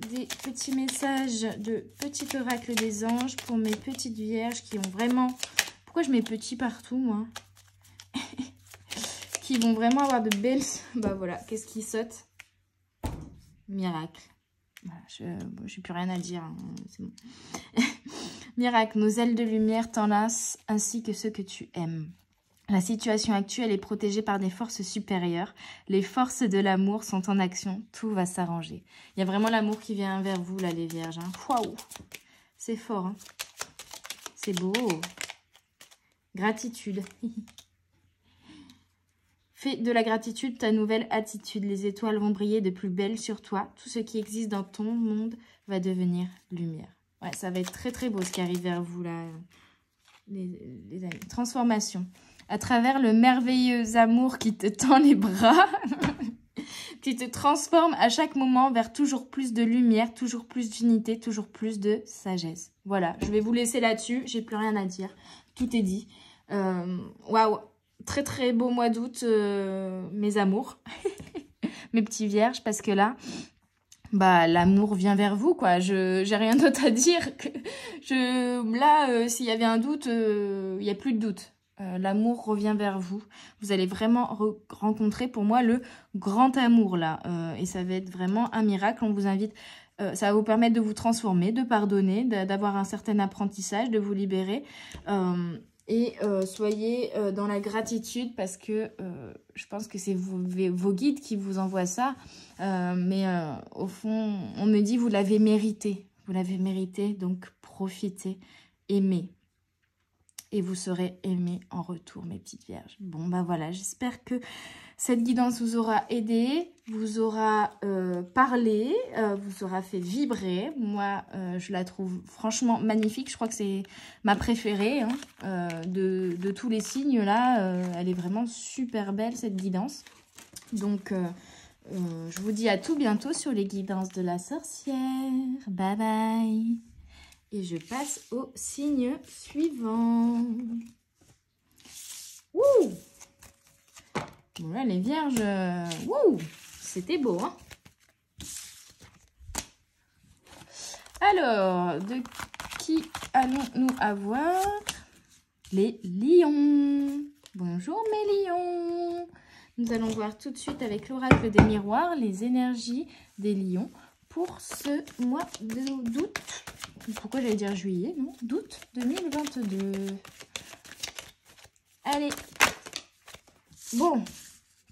Des petits messages de petit oracle des anges pour mes petites vierges qui ont vraiment... Pourquoi je mets petit partout, moi? Qui vont vraiment avoir de belles... Bah voilà, qu'est-ce qui saute? Miracle. Voilà, je n'ai plus rien à dire. Hein, c'est bon. Miracle, nos ailes de lumière t'enlacent ainsi que ceux que tu aimes. La situation actuelle est protégée par des forces supérieures. Les forces de l'amour sont en action. Tout va s'arranger. Il y a vraiment l'amour qui vient vers vous, là, les vierges. Hein. Waouh! C'est fort. Hein. C'est beau. Gratitude. Fais de la gratitude ta nouvelle attitude. Les étoiles vont briller de plus belle sur toi. Tout ce qui existe dans ton monde va devenir lumière. Ouais, ça va être très très beau ce qui arrive vers vous, là, les amis. Transformation. À travers le merveilleux amour qui te tend les bras, tu te transformes à chaque moment vers toujours plus de lumière, toujours plus d'unité, toujours plus de sagesse. Voilà, je vais vous laisser là-dessus. J'ai plus rien à dire. Tout est dit. Waouh, très très beau mois d'août, mes amours, mes petits vierges, parce que là, bah l'amour vient vers vous, quoi. J'ai rien d'autre à dire. Là, s'il y avait un doute, il n'y a plus de doute. L'amour revient vers vous. Vous allez vraiment rencontrer pour moi le grand amour là. Et ça va être vraiment un miracle. On vous invite, ça va vous permettre de vous transformer, de pardonner, d'avoir un certain apprentissage, de vous libérer. Et soyez dans la gratitude parce que je pense que c'est vos guides qui vous envoient ça. Mais au fond, on me dit vous l'avez mérité. Vous l'avez mérité, donc profitez, aimez. Et vous serez aimés en retour, mes petites vierges. Bon, bah voilà, j'espère que cette guidance vous aura aidé, vous aura parlé, vous aura fait vibrer. Moi, je la trouve franchement magnifique. Je crois que c'est ma préférée hein, de tous les signes, là. Elle est vraiment super belle, cette guidance. Donc, je vous dis à tout bientôt sur les guidances de la sorcière. Bye bye. Et je passe au signe suivant. Wouh! Voilà les vierges. Wouh! C'était beau, hein? Alors, de qui allons-nous avoir? Les lions. Bonjour mes lions. Nous allons voir tout de suite avec l'oracle des miroirs les énergies des lions pour ce mois d'août. Pourquoi j'allais dire juillet, non? D'août 2022. Allez. Bon.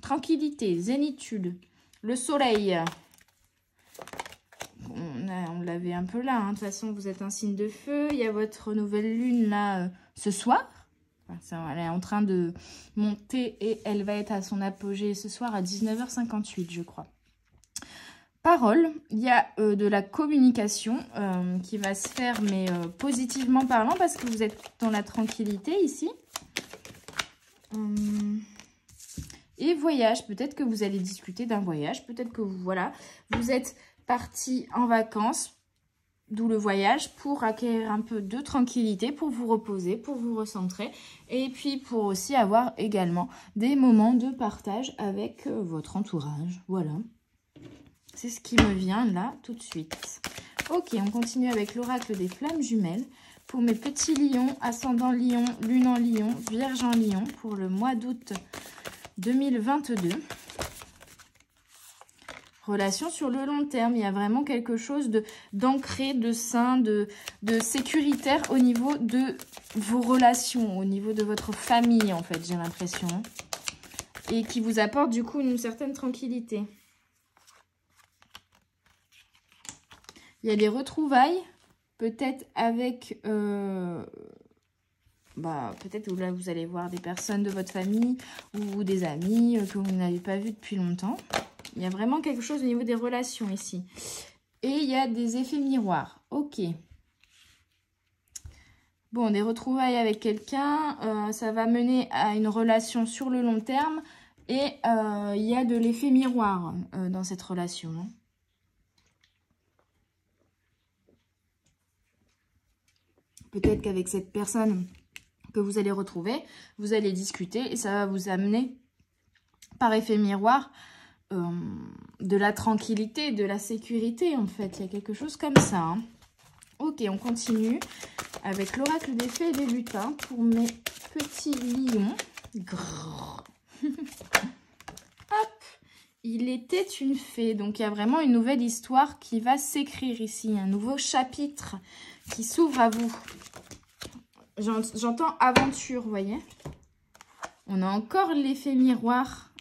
Tranquillité, zénitude. Le soleil. On l'avait un peu là. Hein. De toute façon, vous êtes un signe de feu. Il y a votre nouvelle lune là ce soir. Enfin, elle est en train de monter et elle va être à son apogée ce soir à 19h58, je crois. Parole, il y a de la communication qui va se faire, mais positivement parlant, parce que vous êtes dans la tranquillité ici. Et voyage, peut-être que vous allez discuter d'un voyage, peut-être que voilà, vous êtes parti en vacances, d'où le voyage, pour acquérir un peu de tranquillité, pour vous reposer, pour vous recentrer, et puis pour aussi avoir également des moments de partage avec votre entourage, voilà. C'est ce qui me vient là tout de suite. Ok, on continue avec l'oracle des flammes jumelles. Pour mes petits lions, ascendant lion, lune en lion, vierge en lion, pour le mois d'août 2022. Relation sur le long terme. Il y a vraiment quelque chose d'ancré, de sain, de sécuritaire au niveau de vos relations, au niveau de votre famille en fait, j'ai l'impression. Et qui vous apporte du coup une certaine tranquillité. Il y a des retrouvailles, peut-être avec, peut-être là vous allez voir des personnes de votre famille ou des amis que vous n'avez pas vus depuis longtemps. Il y a vraiment quelque chose au niveau des relations ici. Et il y a des effets miroirs. Ok. Bon, des retrouvailles avec quelqu'un, ça va mener à une relation sur le long terme. Et il y a de l'effet miroir dans cette relation. Hein. Peut-être qu'avec cette personne que vous allez retrouver, vous allez discuter et ça va vous amener par effet miroir de la tranquillité, de la sécurité en fait. Il y a quelque chose comme ça. Hein. Ok, on continue avec l'oracle des fées et des lutins pour mes petits lions. Hop, il était une fée. Donc il y a vraiment une nouvelle histoire qui va s'écrire ici, un nouveau chapitre qui s'ouvre à vous. J'entends aventure, vous voyez. On a encore l'effet miroir.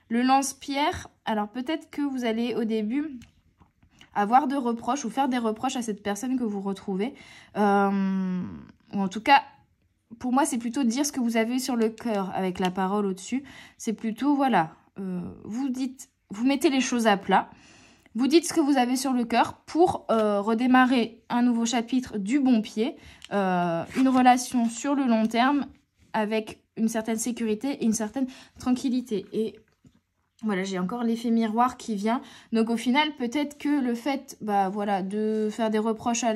Le lance-pierre. Alors peut-être que vous allez au début avoir de reproches ou faire des reproches à cette personne que vous retrouvez. Ou en tout cas, pour moi, c'est plutôt dire ce que vous avez sur le cœur avec la parole au-dessus. C'est plutôt, voilà, vous mettez les choses à plat. Vous dites ce que vous avez sur le cœur pour redémarrer un nouveau chapitre du bon pied. Une relation sur le long terme avec une certaine sécurité et une certaine tranquillité. Et voilà, j'ai encore l'effet miroir qui vient. Donc au final, peut-être que le fait voilà, de faire des reproches à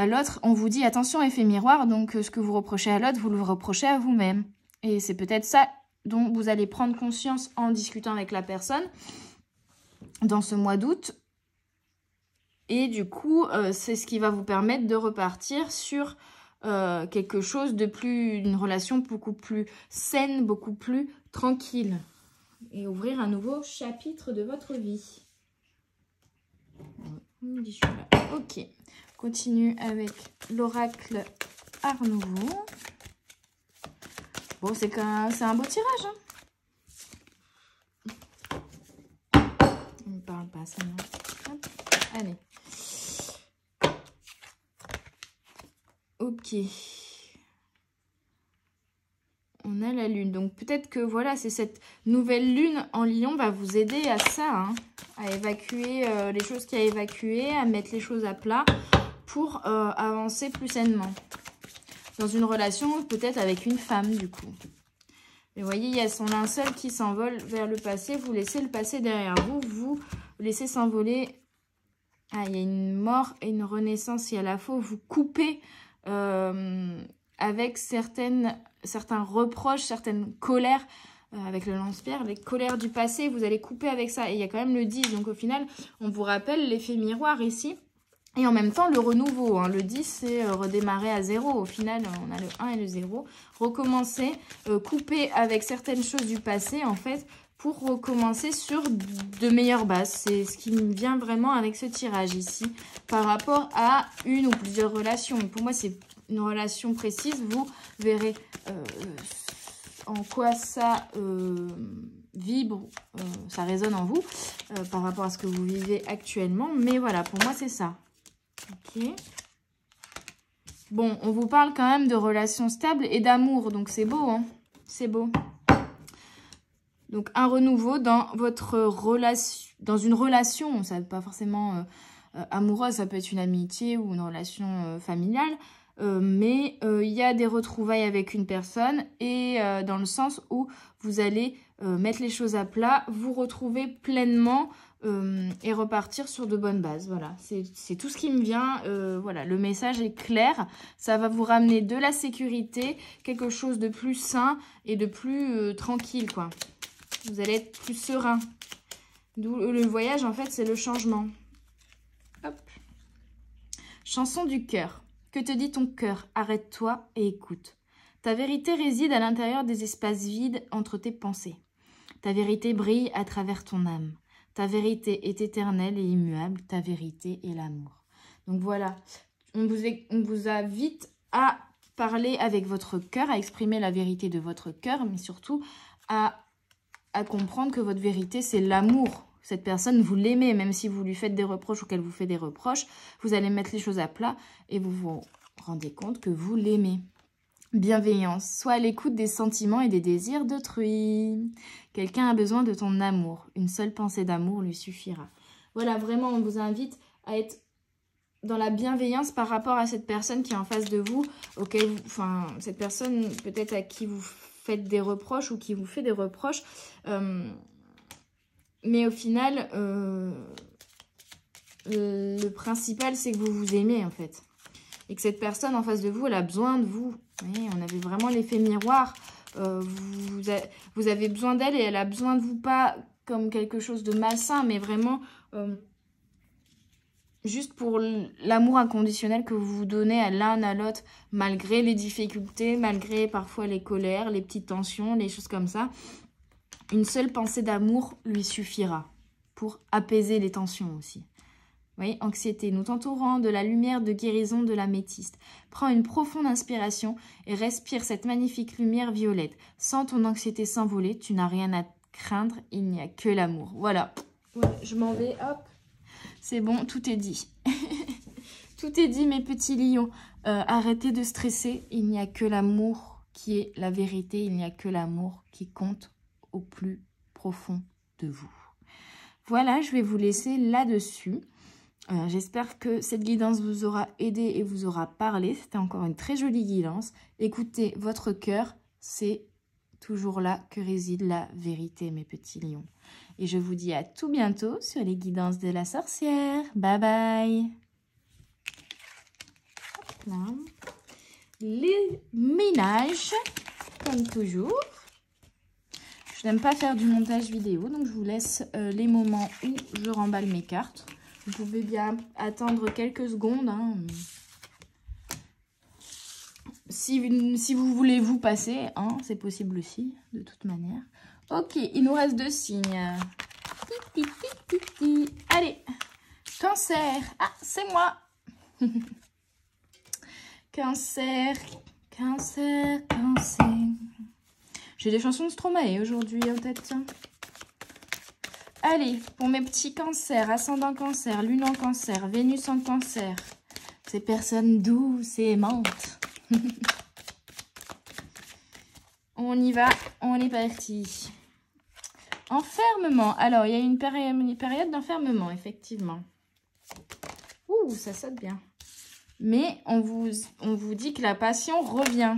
l'autre, on vous dit attention, effet miroir, donc ce que vous reprochez à l'autre, vous le reprochez à vous-même. Et c'est peut-être ça dont vous allez prendre conscience en discutant avec la personne dans ce mois d'août. Et du coup, c'est ce qui va vous permettre de repartir sur quelque chose de plus, une relation beaucoup plus saine, beaucoup plus tranquille. Et ouvrir un nouveau chapitre de votre vie. Ok. Continue avec l'oracle Art Nouveau. Bon, c'est un beau tirage. On ne parle pas, ça non. Hop. Allez. Ok. On a la lune. Donc peut-être que voilà, c'est cette nouvelle lune en Lion va vous aider à ça, hein, à évacuer les choses qu'il y a à évacuer, à mettre les choses à plat pour avancer plus sainement. Dans une relation, peut-être avec une femme du coup. Et vous voyez, il y a son linceul qui s'envole vers le passé. Vous laissez le passé derrière vous. Vous laissez s'envoler. Ah, il y a une mort et une renaissance. Et à la fois, vous coupez avec certains reproches, certaines colères. Avec le lance-pierre, les colères du passé, vous allez couper avec ça. Et il y a quand même le 10. Donc au final, on vous rappelle l'effet miroir ici. Et en même temps, le renouveau, hein. Le 10, c'est redémarrer à 0. Au final, on a le 1 et le 0. Recommencer, couper avec certaines choses du passé, en fait, pour recommencer sur de meilleures bases. C'est ce qui me vient vraiment avec ce tirage ici, par rapport à une ou plusieurs relations. Pour moi, c'est une relation précise. Vous verrez en quoi ça vibre, ça résonne en vous, par rapport à ce que vous vivez actuellement. Mais voilà, pour moi, c'est ça. Ok. Bon, on vous parle quand même de relations stables et d'amour, donc c'est beau, hein. C'est beau. Donc un renouveau dans votre relation, dans une relation, ça n'est pas forcément amoureuse, ça peut être une amitié ou une relation familiale, mais il y a des retrouvailles avec une personne et dans le sens où vous allez mettre les choses à plat, vous retrouver pleinement et repartir sur de bonnes bases. Voilà, c'est tout ce qui me vient. Voilà, le message est clair. Ça va vous ramener de la sécurité, quelque chose de plus sain et de plus tranquille, quoi. Vous allez être plus serein. D'où le voyage, en fait, c'est le changement. Hop. Chanson du cœur. Que te dit ton cœur? Arrête-toi et écoute. Ta vérité réside à l'intérieur des espaces vides entre tes pensées. Ta vérité brille à travers ton âme. Ta vérité est éternelle et immuable. Ta vérité est l'amour. Donc voilà, on vous invite à parler avec votre cœur, à exprimer la vérité de votre cœur, mais surtout à comprendre que votre vérité, c'est l'amour. Cette personne, vous l'aimez, même si vous lui faites des reproches ou qu'elle vous fait des reproches, vous allez mettre les choses à plat et vous vous rendez compte que vous l'aimez. Bienveillance, sois à l'écoute des sentiments et des désirs d'autrui. Quelqu'un a besoin de ton amour. Une seule pensée d'amour lui suffira. Voilà, vraiment, on vous invite à être dans la bienveillance par rapport à cette personne qui est en face de vous, cette personne peut-être à qui vous faites des reproches ou qui vous fait des reproches. Mais au final, le principal, c'est que vous vous aimez, en fait. Et que cette personne en face de vous, elle a besoin de vous. Vous voyez, on avait vraiment l'effet miroir. Vous avez besoin d'elle et elle a besoin de vous, pas comme quelque chose de malsain, mais vraiment juste pour l'amour inconditionnel que vous vous donnez à l'un à l'autre, malgré les difficultés, malgré parfois les colères, les petites tensions, les choses comme ça. Une seule pensée d'amour lui suffira pour apaiser les tensions aussi. voyez, anxiété, nous t'entourant de la lumière de guérison de l'améthyste. Prends une profonde inspiration et respire cette magnifique lumière violette. Sens ton anxiété s'envoler, tu n'as rien à craindre, il n'y a que l'amour. Voilà, ouais, je m'en vais, hop, c'est bon, tout est dit. Tout est dit, mes petits lions. Arrêtez de stresser, il n'y a que l'amour qui est la vérité, il n'y a que l'amour qui compte au plus profond de vous. Voilà, je vais vous laisser là-dessus. J'espère que cette guidance vous aura aidé et vous aura parlé. C'était encore une très jolie guidance. Écoutez votre cœur, c'est toujours là que réside la vérité, mes petits lions. Et je vous dis à tout bientôt sur les guidances de la sorcière. Bye bye. Hop là. Les ménages, comme toujours. Je n'aime pas faire du montage vidéo, donc je vous laisse les moments où je remballe mes cartes. Vous pouvez bien attendre quelques secondes. Hein. Si vous voulez vous passer, hein, c'est possible aussi, de toute manière. Ok, il nous reste 2 signes. Allez, Cancer. Ah, c'est moi. Cancer, Cancer, Cancer. J'ai des chansons de Stromae aujourd'hui en tête, tiens. Allez, pour mes petits cancers, ascendant cancer, lune en cancer, Vénus en cancer. Ces personnes douces et aimantes. On y va, on est parti. Enfermement. Alors, il y a une période d'enfermement, effectivement. Ouh, ça saute bien. Mais on vous dit que la passion revient.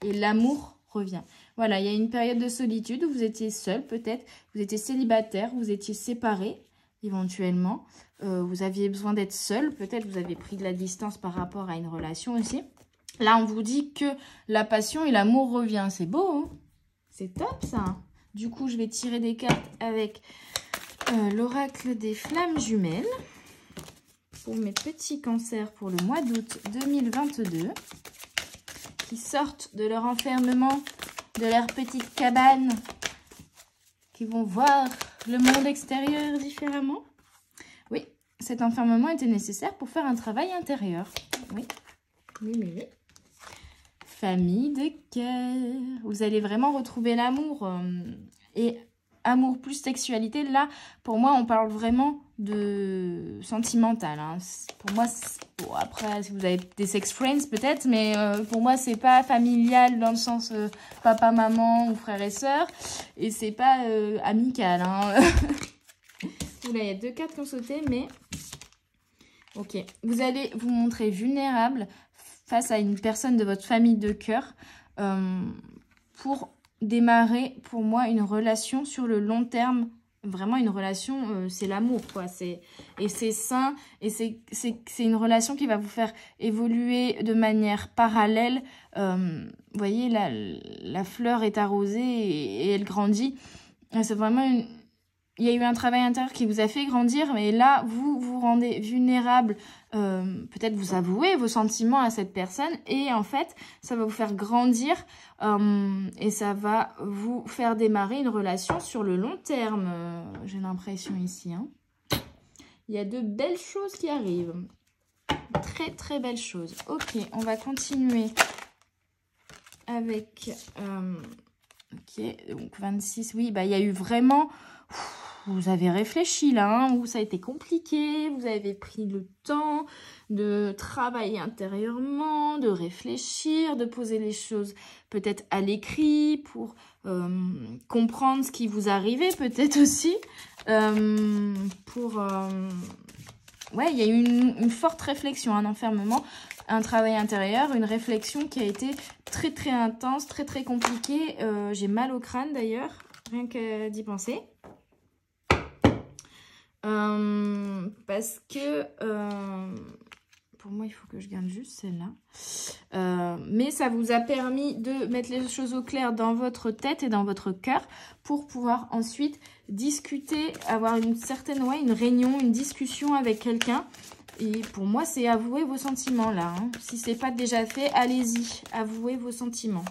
Et l'amour revient. Voilà, il y a une période de solitude où vous étiez seul, peut-être. Vous étiez célibataire, vous étiez séparés, éventuellement. Vous aviez besoin d'être seul. Peut-être vous avez pris de la distance par rapport à une relation aussi. Là, on vous dit que la passion et l'amour revient. C'est beau, hein? C'est top, ça. Du coup, je vais tirer des cartes avec l'oracle des flammes jumelles. Pour mes petits cancers pour le mois d'août 2022. Qui sortent de leur enfermement, de leur petite cabane. Qui vont voir le monde extérieur différemment. Oui, cet enfermement était nécessaire pour faire un travail intérieur. Oui, oui, oui, oui. Famille de cœur. Vous allez vraiment retrouver l'amour. Et amour plus sexualité, là, pour moi, on parle vraiment de sentimental. Hein. Pour moi, bon, après, si vous avez des sex friends, peut-être, mais pour moi, c'est pas familial dans le sens papa, maman ou frère et sœur. Et c'est pas amical. Hein. Là, il y a 2 cartes qui ont sauté, mais... Ok. Vous allez vous montrer vulnérable face à une personne de votre famille de cœur pour démarrer, pour moi, une relation sur le long terme. Vraiment, une relation, c'est l'amour, quoi. Et c'est sain, et c'est une relation qui va vous faire évoluer de manière parallèle. Vous voyez, la fleur est arrosée et elle grandit. C'est vraiment une... Il y a eu un travail intérieur qui vous a fait grandir, mais là, vous vous rendez vulnérable. Peut-être vous avouez vos sentiments à cette personne et en fait, ça va vous faire grandir et ça va vous faire démarrer une relation sur le long terme. J'ai l'impression ici. Hein. Il y a de belles choses qui arrivent. Très, très belles choses. Ok, on va continuer avec... ok, donc 26. Oui, bah, il y a eu vraiment... Vous avez réfléchi là, hein, où ça a été compliqué, vous avez pris le temps de travailler intérieurement, de réfléchir, de poser les choses peut-être à l'écrit pour comprendre ce qui vous arrivait peut-être aussi. Ouais, il y a eu une forte réflexion, un enfermement, un travail intérieur, une réflexion qui a été très très intense, très très compliquée. J'ai mal au crâne d'ailleurs, rien que d'y penser. Parce que pour moi il faut que je garde juste celle-là, mais ça vous a permis de mettre les choses au clair dans votre tête et dans votre cœur pour pouvoir ensuite discuter, avoir une certaine une réunion, une discussion avec quelqu'un. Et pour moi c'est avouer vos sentiments là, hein. Si c'est pas déjà fait, allez-y, avouez vos sentiments.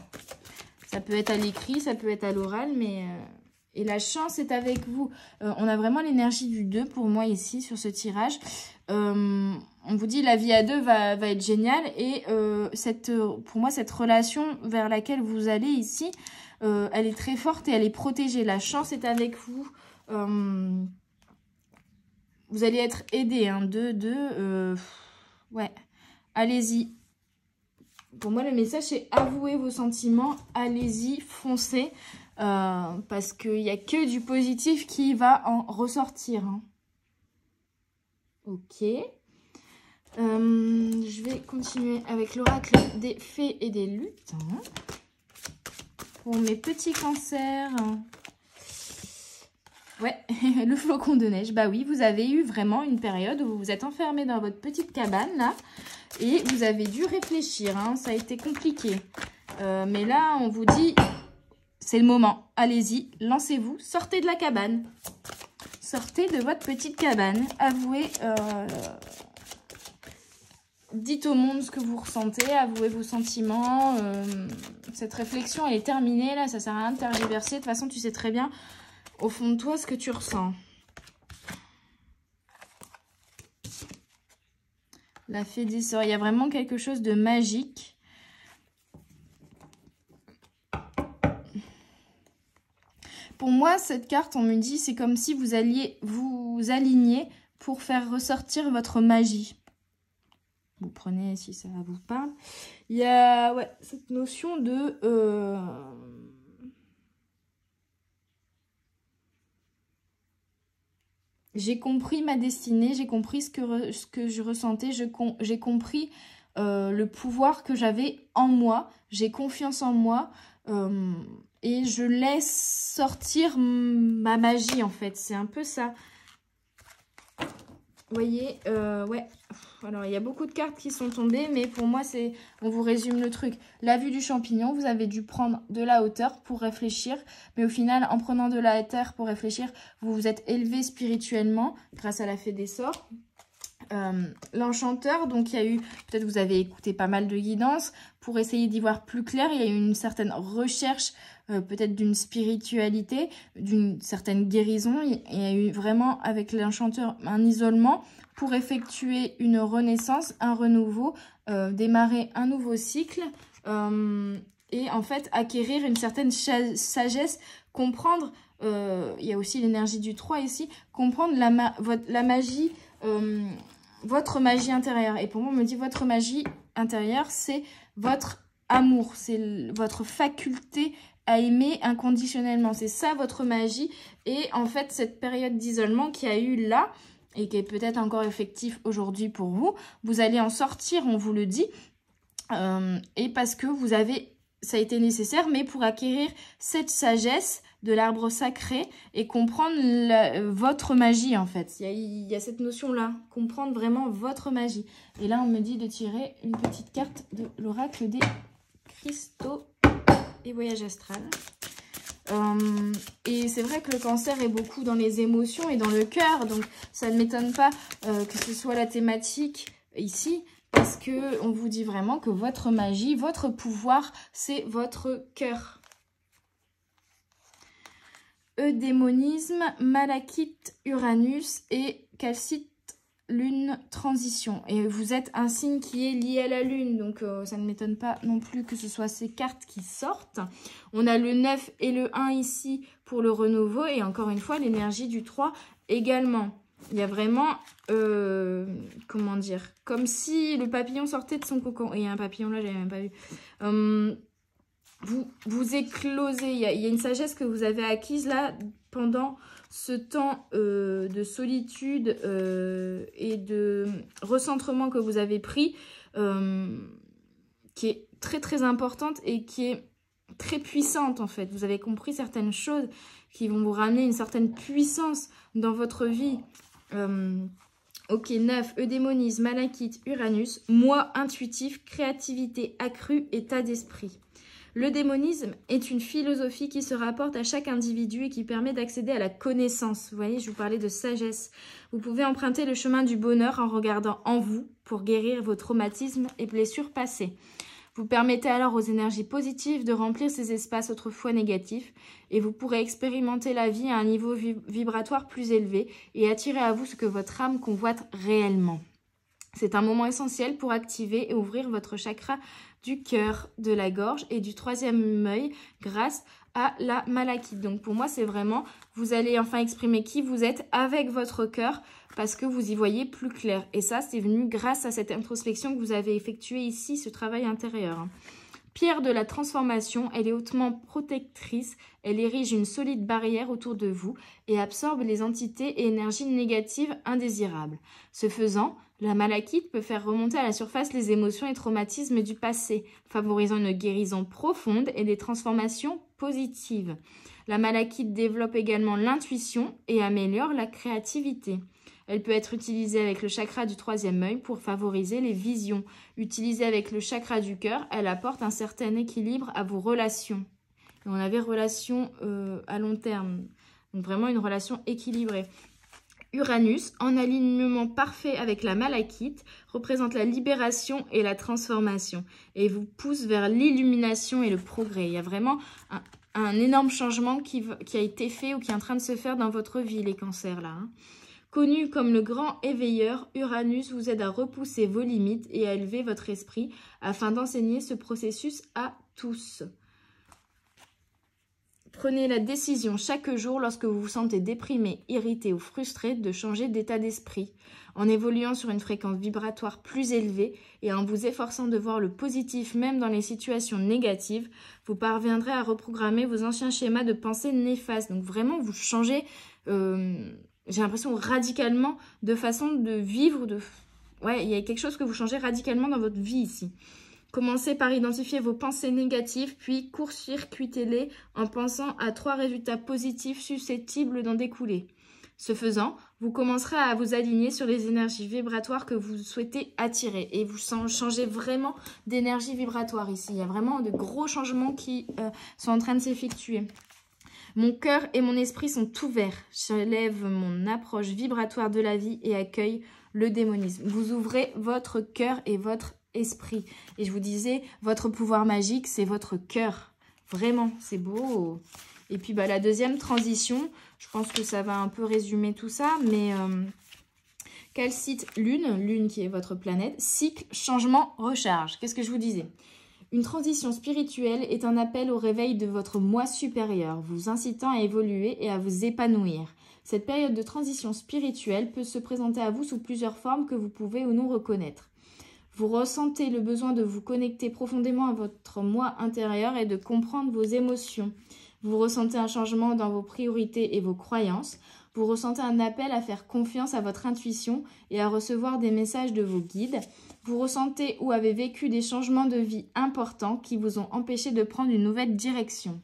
Ça peut être à l'écrit, ça peut être à l'oral, mais Et la chance est avec vous. On a vraiment l'énergie du 2 pour moi ici sur ce tirage. On vous dit la vie à deux va être géniale. Et pour moi, cette relation vers laquelle vous allez ici, elle est très forte et elle est protégée. La chance est avec vous. Vous allez être aidé. Hein, ouais, allez-y. Pour moi, le message, c'est avouez vos sentiments. Allez-y, foncez. Parce qu'il n'y a que du positif qui va en ressortir. Hein. Ok. Je vais continuer avec l'oracle des fées et des lutins. Pour mes petits cancers. Ouais, le flocon de neige. Bah oui, vous avez eu vraiment une période où vous vous êtes enfermé dans votre petite cabane, là. Et vous avez dû réfléchir. Hein, ça a été compliqué. Mais là, on vous dit... C'est le moment. Allez-y, lancez-vous. Sortez de la cabane. Sortez de votre petite cabane. Avouez. Dites au monde ce que vous ressentez. Avouez vos sentiments. Cette réflexion, elle est terminée. Là, ça sert à rien de tergiverser. De toute façon, tu sais très bien, au fond de toi, ce que tu ressens. La fée des sorts. Il y a vraiment quelque chose de magique. Pour moi, cette carte, on me dit, c'est comme si vous alliez vous aligner pour faire ressortir votre magie. Vous prenez si ça vous parle. Il y a cette notion de... J'ai compris ma destinée, j'ai compris ce que je ressentais, j'ai compris le pouvoir que j'avais en moi, j'ai confiance en moi. Et je laisse sortir ma magie, en fait. C'est un peu ça. Vous voyez, ouais. Alors, il y a beaucoup de cartes qui sont tombées, mais pour moi, c'est... On vous résume le truc. La vue du champignon, vous avez dû prendre de la hauteur pour réfléchir. Mais au final, en prenant de la hauteur pour réfléchir, vous vous êtes élevé spirituellement grâce à la fée des sorts. L'enchanteur, donc il y a eu, peut-être vous avez écouté pas mal de guidance pour essayer d'y voir plus clair. Il y a eu une certaine recherche peut-être d'une spiritualité, d'une certaine guérison. Il y a eu vraiment avec l'enchanteur un isolement pour effectuer une renaissance, un renouveau, démarrer un nouveau cycle et en fait acquérir une certaine sagesse, comprendre, il y a aussi l'énergie du 3 ici, comprendre la magie, votre magie intérieure. Et pour moi, on me dit votre magie intérieure, c'est votre amour, c'est votre faculté à aimer inconditionnellement. C'est ça votre magie. Et en fait, cette période d'isolement qu'il y a eu là, et qui est peut-être encore effectif aujourd'hui pour vous, vous allez en sortir, on vous le dit, et parce que vous avez... Ça a été nécessaire, mais pour acquérir cette sagesse de l'arbre sacré et comprendre votre magie, en fait. Il y a cette notion-là, comprendre vraiment votre magie. Et là, on me dit de tirer une petite carte de l'oracle des cristaux et voyage astral. Et c'est vrai que le cancer est beaucoup dans les émotions et dans le cœur, donc ça ne m'étonne pas que ce soit la thématique ici. Parce qu'on vous dit vraiment que votre magie, votre pouvoir, c'est votre cœur. Eudémonisme, Malachite, Uranus et Calcite, Lune, Transition. Et vous êtes un signe qui est lié à la Lune, donc ça ne m'étonne pas non plus que ce soit ces cartes qui sortent. On a le 9 et le 1 ici pour le renouveau et encore une fois l'énergie du 3 également. Il y a vraiment, comment dire, comme si le papillon sortait de son cocon. Et il y a un papillon là, j'avais même pas vu. Vous éclosez, il y a une sagesse que vous avez acquise là pendant ce temps de solitude et de recentrement que vous avez pris, qui est très très importante et qui est très puissante en fait. Vous avez compris certaines choses qui vont vous ramener une certaine puissance dans votre vie. Ok, 9, eudémonisme, malachite, Uranus, moi intuitif, créativité accrue, état d'esprit. Le démonisme est une philosophie qui se rapporte à chaque individu et qui permet d'accéder à la connaissance. Vous voyez, je vous parlais de sagesse. Vous pouvez emprunter le chemin du bonheur en regardant en vous pour guérir vos traumatismes et blessures passées. Vous permettez alors aux énergies positives de remplir ces espaces autrefois négatifs et vous pourrez expérimenter la vie à un niveau vibratoire plus élevé et attirer à vous ce que votre âme convoite réellement. C'est un moment essentiel pour activer et ouvrir votre chakra du cœur, de la gorge et du troisième œil grâce à la malachite. Donc pour moi, c'est vraiment, vous allez enfin exprimer qui vous êtes avec votre cœur parce que vous y voyez plus clair. Et ça, c'est venu grâce à cette introspection que vous avez effectuée ici, ce travail intérieur. Pierre de la transformation, elle est hautement protectrice, elle érige une solide barrière autour de vous et absorbe les entités et énergies négatives indésirables. Ce faisant, la malachite peut faire remonter à la surface les émotions et traumatismes du passé, favorisant une guérison profonde et des transformations positives. La malachite développe également l'intuition et améliore la créativité. Elle peut être utilisée avec le chakra du troisième œil pour favoriser les visions. Utilisée avec le chakra du cœur, elle apporte un certain équilibre à vos relations. Et on avait relations à long terme, donc vraiment une relation équilibrée. Uranus, en alignement parfait avec la malachite, représente la libération et la transformation et vous pousse vers l'illumination et le progrès. Il y a vraiment un énorme changement qui a été fait ou qui est en train de se faire dans votre vie, les cancers là. Connu comme le grand éveilleur, Uranus vous aide à repousser vos limites et à élever votre esprit afin d'enseigner ce processus à tous. Prenez la décision chaque jour lorsque vous vous sentez déprimé, irrité ou frustré de changer d'état d'esprit. En évoluant sur une fréquence vibratoire plus élevée et en vous efforçant de voir le positif même dans les situations négatives, vous parviendrez à reprogrammer vos anciens schémas de pensée néfastes. Donc vraiment, vous changez, j'ai l'impression, radicalement de façon de vivre. Ouais, il y a quelque chose que vous changez radicalement dans votre vie ici. Commencez par identifier vos pensées négatives, puis court-circuitez-les en pensant à 3 résultats positifs susceptibles d'en découler. Ce faisant, vous commencerez à vous aligner sur les énergies vibratoires que vous souhaitez attirer. Et vous changez vraiment d'énergie vibratoire ici. Il y a vraiment de gros changements qui sont en train de s'effectuer. Mon cœur et mon esprit sont ouverts. J'élève mon approche vibratoire de la vie et accueille le démonisme. Vous ouvrez votre cœur et votre esprit. Et je vous disais, votre pouvoir magique, c'est votre cœur. Vraiment, c'est beau. Et puis la deuxième transition, je pense que ça va un peu résumer tout ça, mais calcite lune qui est votre planète, cycle, changement, recharge. Qu'est-ce que je vous disais ? Une transition spirituelle est un appel au réveil de votre moi supérieur, vous incitant à évoluer et à vous épanouir. Cette période de transition spirituelle peut se présenter à vous sous plusieurs formes que vous pouvez ou non reconnaître. Vous ressentez le besoin de vous connecter profondément à votre moi intérieur et de comprendre vos émotions. Vous ressentez un changement dans vos priorités et vos croyances. Vous ressentez un appel à faire confiance à votre intuition et à recevoir des messages de vos guides. Vous ressentez ou avez vécu des changements de vie importants qui vous ont empêché de prendre une nouvelle direction.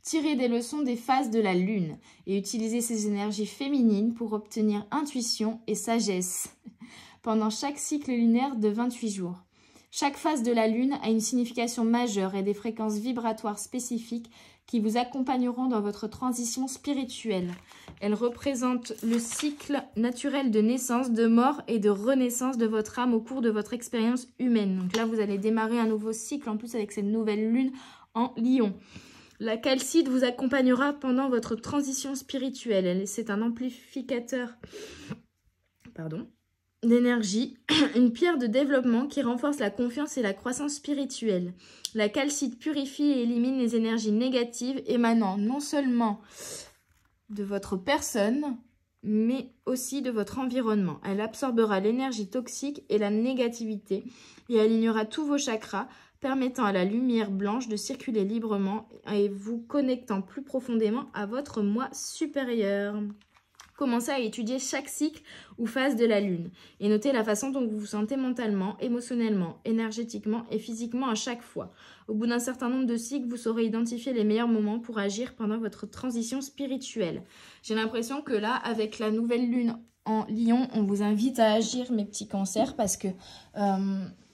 Tirez des leçons des phases de la lune et utilisez ces énergies féminines pour obtenir intuition et sagesse pendant chaque cycle lunaire de 28 jours. Chaque phase de la lune a une signification majeure et des fréquences vibratoires spécifiques qui vous accompagneront dans votre transition spirituelle. Elle représente le cycle naturel de naissance, de mort et de renaissance de votre âme au cours de votre expérience humaine. Donc là, vous allez démarrer un nouveau cycle, en plus avec cette nouvelle lune en Lion. La calcite vous accompagnera pendant votre transition spirituelle. C'est un amplificateur d'énergie, une pierre de développement qui renforce la confiance et la croissance spirituelle. La calcite purifie et élimine les énergies négatives émanant non seulement de votre personne, mais aussi de votre environnement. Elle absorbera l'énergie toxique et la négativité et alignera tous vos chakras, permettant à la lumière blanche de circuler librement et vous connectant plus profondément à votre moi supérieur. Commencez à étudier chaque cycle ou phase de la lune et notez la façon dont vous vous sentez mentalement, émotionnellement, énergétiquement et physiquement à chaque fois. Au bout d'un certain nombre de cycles, vous saurez identifier les meilleurs moments pour agir pendant votre transition spirituelle. J'ai l'impression que là, avec la nouvelle lune en Lion, on vous invite à agir, mes petits cancers, parce que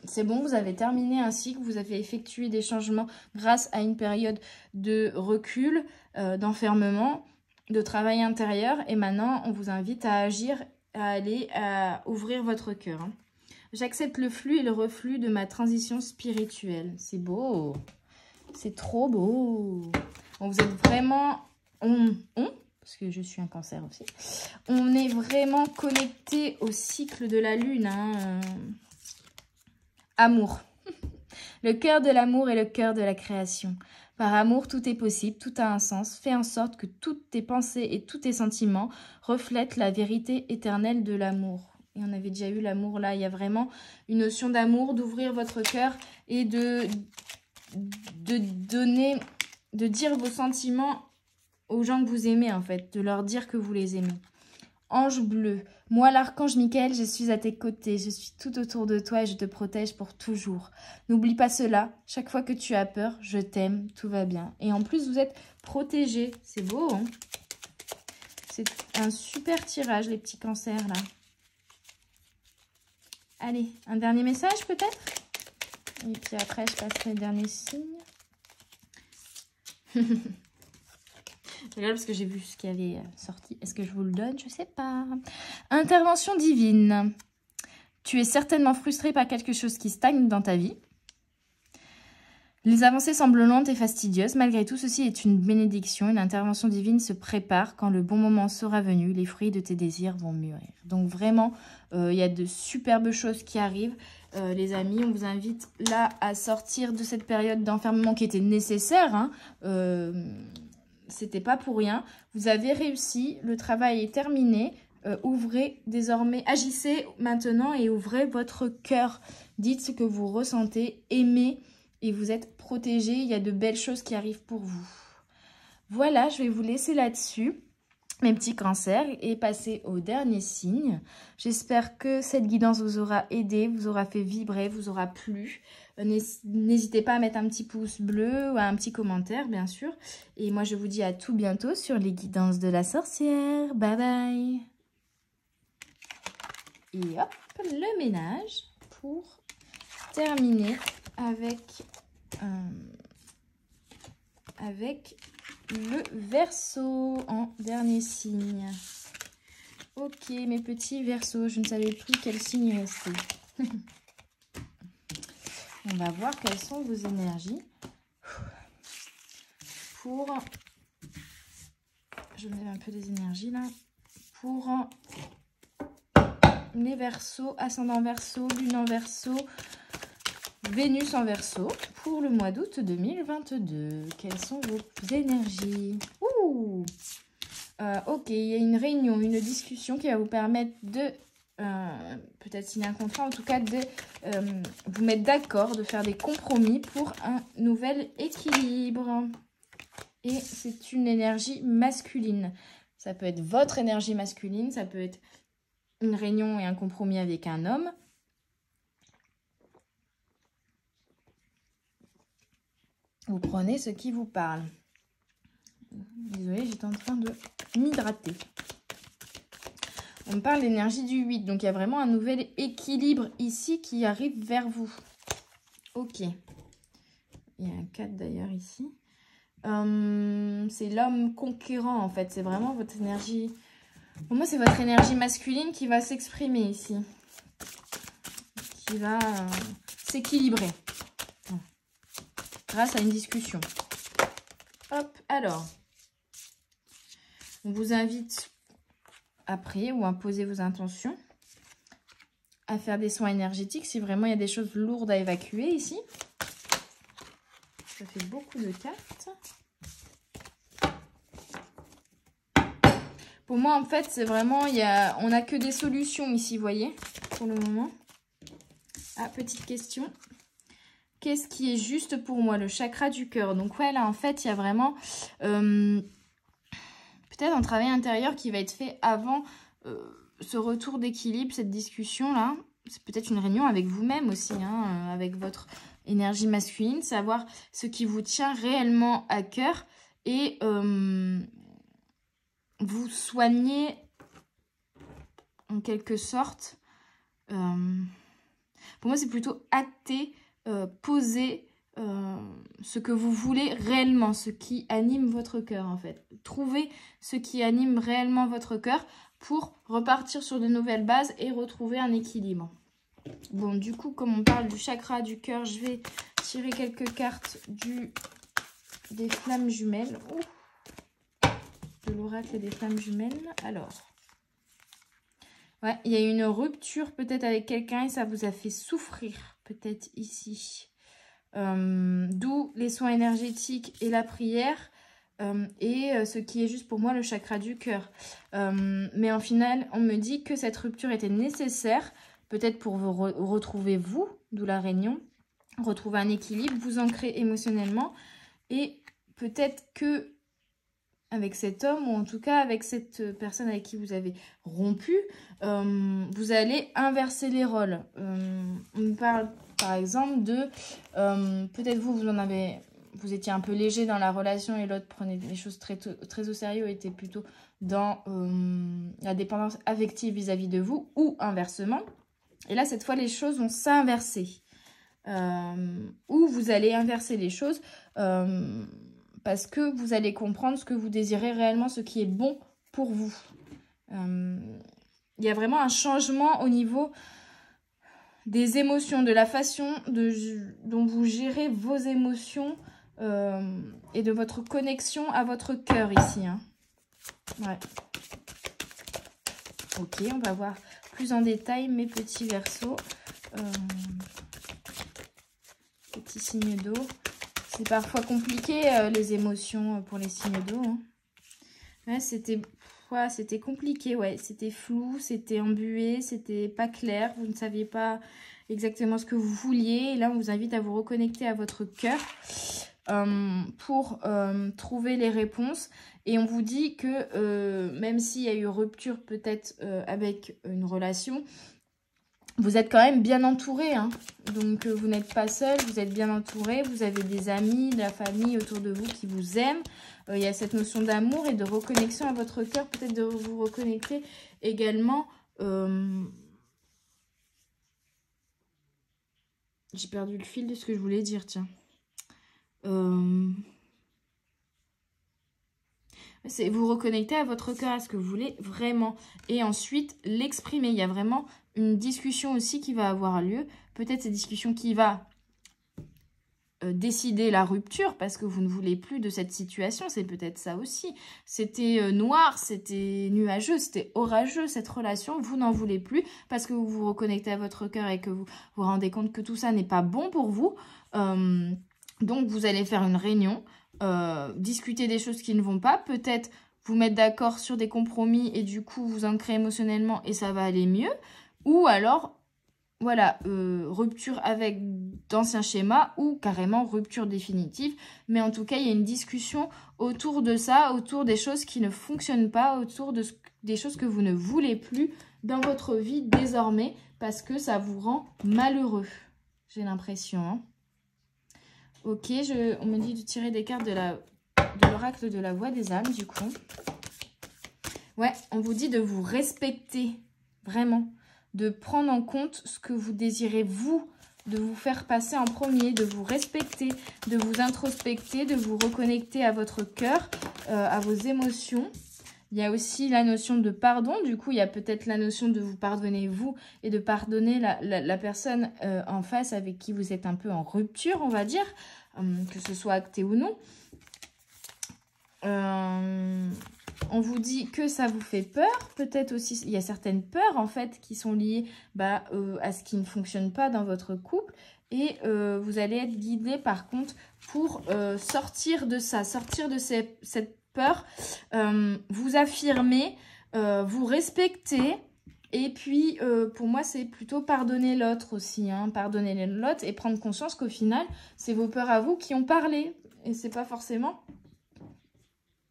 c'est bon, vous avez terminé un cycle, vous avez effectué des changements grâce à une période de recul, d'enfermement, de travail intérieur, et maintenant on vous invite à agir, à aller à ouvrir votre cœur. J'accepte le flux et le reflux de ma transition spirituelle. C'est beau. C'est trop beau. Bon, vous êtes vraiment... parce que je suis un cancer aussi. On est vraiment connecté au cycle de la lune. Hein. Amour. Le cœur de l'amour est le cœur de la création. Par amour, tout est possible, tout a un sens. Fais en sorte que toutes tes pensées et tous tes sentiments reflètent la vérité éternelle de l'amour. Et on avait déjà eu l'amour là. Il y a vraiment une notion d'amour, d'ouvrir votre cœur et de donner, de dire vos sentiments aux gens que vous aimez en fait, de leur dire que vous les aimez. Ange bleu, moi l'archange Michael, je suis à tes côtés, je suis tout autour de toi et je te protège pour toujours. N'oublie pas cela, chaque fois que tu as peur, je t'aime, tout va bien. Et en plus vous êtes protégés, c'est beau hein. C'est un super tirage les petits cancers là. Allez, un dernier message peut-être? Et puis après je passerai le dernier signe. Je regarde parce que j'ai vu ce qui avait sorti. Est-ce que je vous le donne? Je sais pas. Intervention divine. Tu es certainement frustré par quelque chose qui stagne dans ta vie. Les avancées semblent lentes et fastidieuses. Malgré tout, ceci est une bénédiction. Une intervention divine se prépare. Quand le bon moment sera venu, les fruits de tes désirs vont mûrir. Donc vraiment, il y a de superbes choses qui arrivent. Les amis, on vous invite là à sortir de cette période d'enfermement qui était nécessaire. Hein. C'était pas pour rien. Vous avez réussi. Le travail est terminé. Ouvrez désormais, agissez maintenant et ouvrez votre cœur. Dites ce que vous ressentez, aimez et vous êtes protégé. Il y a de belles choses qui arrivent pour vous. Voilà, je vais vous laisser là-dessus, mes petits cancers, et passer au dernier signe. J'espère que cette guidance vous aura aidé, vous aura fait vibrer, vous aura plu. N'hésitez pas à mettre un petit pouce bleu ou un petit commentaire, bien sûr. Et moi, je vous dis à tout bientôt sur les guidances de la sorcière. Bye bye. Et hop, le ménage pour terminer avec le Verseau en dernier signe. Ok, mes petits Verseaux, je ne savais plus quel signe restait. On va voir quelles sont vos énergies pour... Je mets un peu des énergies là. Pour les Verseaux, ascendant Verseau, lune en Verseau, Vénus en Verseau pour le mois d'août 2022. Quelles sont vos énergies? Ok, il y a une réunion, une discussion qui va vous permettre de... peut-être signer un contrat, en tout cas de vous mettre d'accord, de faire des compromis pour un nouvel équilibre. Et c'est une énergie masculine. Ça peut être votre énergie masculine, ça peut être une réunion et un compromis avec un homme. Vous prenez ce qui vous parle. Désolée, j'étais en train de m'hydrater. On me parle d'énergie du 8. Donc, il y a vraiment un nouvel équilibre ici qui arrive vers vous. Ok. Il y a un 4 d'ailleurs ici. C'est l'homme conquérant en fait. C'est vraiment votre énergie... Pour moi, c'est votre énergie masculine qui va s'exprimer ici. Qui va s'équilibrer. Grâce à une discussion. Hop, alors. On vous invite à prier ou à poser vos intentions. À faire des soins énergétiques si vraiment il y a des choses lourdes à évacuer ici. Ça fait beaucoup de cartes. Pour moi, en fait, c'est vraiment... on n'a que des solutions ici, vous voyez, pour le moment. Ah, petite question. Qu'est-ce qui est juste pour moi? Le chakra du cœur. Donc, ouais, là, en fait, il y a vraiment... peut-être un travail intérieur qui va être fait avant ce retour d'équilibre, cette discussion-là. C'est peut-être une réunion avec vous-même aussi, hein, avec votre énergie masculine. Savoir ce qui vous tient réellement à cœur et... vous soignez en quelque sorte. Pour moi, c'est plutôt acter, poser ce que vous voulez réellement, ce qui anime votre cœur en fait. Trouvez ce qui anime réellement votre cœur pour repartir sur de nouvelles bases et retrouver un équilibre. Bon, du coup, comme on parle du chakra du cœur, je vais tirer quelques cartes des flammes jumelles. Ouh, de l'oracle des flammes jumelles. Alors, ouais, il y a une rupture peut-être avec quelqu'un et ça vous a fait souffrir, peut-être ici. D'où les soins énergétiques et la prière. Ce qui est juste pour moi le chakra du cœur. Mais en final, on me dit que cette rupture était nécessaire, peut-être pour vous retrouver vous, d'où la réunion, retrouver un équilibre, vous ancrer émotionnellement, et peut-être que avec cet homme, ou en tout cas avec cette personne avec qui vous avez rompu, vous allez inverser les rôles. On me parle par exemple de, peut-être vous étiez un peu léger dans la relation et l'autre prenait les choses très au sérieux, était plutôt dans la dépendance affective vis-à-vis de vous, ou inversement. Et là, cette fois, les choses vont s'inverser. Ou vous allez inverser les choses parce que vous allez comprendre ce que vous désirez réellement, ce qui est bon pour vous. Il y a vraiment un changement au niveau des émotions, de la façon dont vous gérez vos émotions et de votre connexion à votre cœur ici. Hein. Ouais. Ok, on va voir plus en détail mes petits versos. Petits signes d'eau. C'est parfois compliqué les émotions pour les signes d'eau. Hein. Ouais, c'était compliqué, ouais. C'était flou, c'était embué, c'était pas clair. Vous ne saviez pas exactement ce que vous vouliez. Et là, on vous invite à vous reconnecter à votre cœur pour trouver les réponses. Et on vous dit que même s'il y a eu rupture peut-être avec une relation, vous êtes quand même bien entouré. Hein. Donc, vous n'êtes pas seul, vous êtes bien entouré. Vous avez des amis, de la famille autour de vous qui vous aiment. Il y a cette notion d'amour et de reconnexion à votre cœur. Peut-être de vous reconnecter également. J'ai perdu le fil de ce que je voulais dire, tiens. C'est vous reconnecter à votre cœur, à ce que vous voulez vraiment. Et ensuite, l'exprimer. Il y a vraiment une discussion aussi qui va avoir lieu. Peut-être cette discussion qui va décider la rupture parce que vous ne voulez plus de cette situation. C'est peut-être ça aussi. C'était noir, c'était nuageux, c'était orageux cette relation. Vous n'en voulez plus parce que vous vous reconnectez à votre cœur et que vous vous rendez compte que tout ça n'est pas bon pour vous. Donc, vous allez faire une réunion. Discuter des choses qui ne vont pas, peut-être vous mettre d'accord sur des compromis et du coup vous ancrer émotionnellement et ça va aller mieux, ou alors voilà, rupture avec d'anciens schémas ou carrément rupture définitive, mais en tout cas il y a une discussion autour de ça, autour des choses qui ne fonctionnent pas, autour des choses que vous ne voulez plus dans votre vie désormais parce que ça vous rend malheureux, j'ai l'impression, hein. Ok, on me dit de tirer des cartes de l'oracle de la voix des âmes, du coup. Ouais, on vous dit de vous respecter, vraiment. De prendre en compte ce que vous désirez, vous, de vous faire passer en premier, de vous respecter, de vous introspecter, de vous reconnecter à votre cœur, à vos émotions. Il y a aussi la notion de pardon. Du coup, il y a peut-être la notion de vous pardonner vous et de pardonner la personne en face avec qui vous êtes un peu en rupture, on va dire, que ce soit acté ou non. On vous dit que ça vous fait peur. Peut-être aussi, il y a certaines peurs en fait qui sont liées à ce qui ne fonctionne pas dans votre couple. Et vous allez être guidé par contre pour sortir de ça, sortir de cette peur, vous affirmer, vous respecter. Et puis, pour moi, c'est plutôt pardonner l'autre aussi. Hein, pardonner l'autre et prendre conscience qu'au final, c'est vos peurs à vous qui ont parlé. Et c'est pas forcément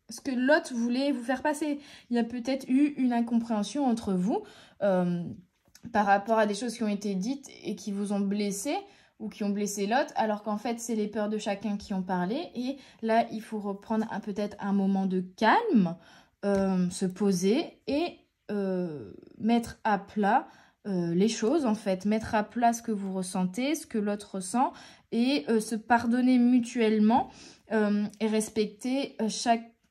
ce que l'autre voulait vous faire passer. Il y a peut-être eu une incompréhension entre vous par rapport à des choses qui ont été dites et qui vous ont blessé ou qui ont blessé l'autre, alors qu'en fait, c'est les peurs de chacun qui ont parlé. Et là, il faut reprendre peut-être un moment de calme, se poser et mettre à plat les choses, en fait. Mettre à plat ce que vous ressentez, ce que l'autre ressent et se pardonner mutuellement et respecter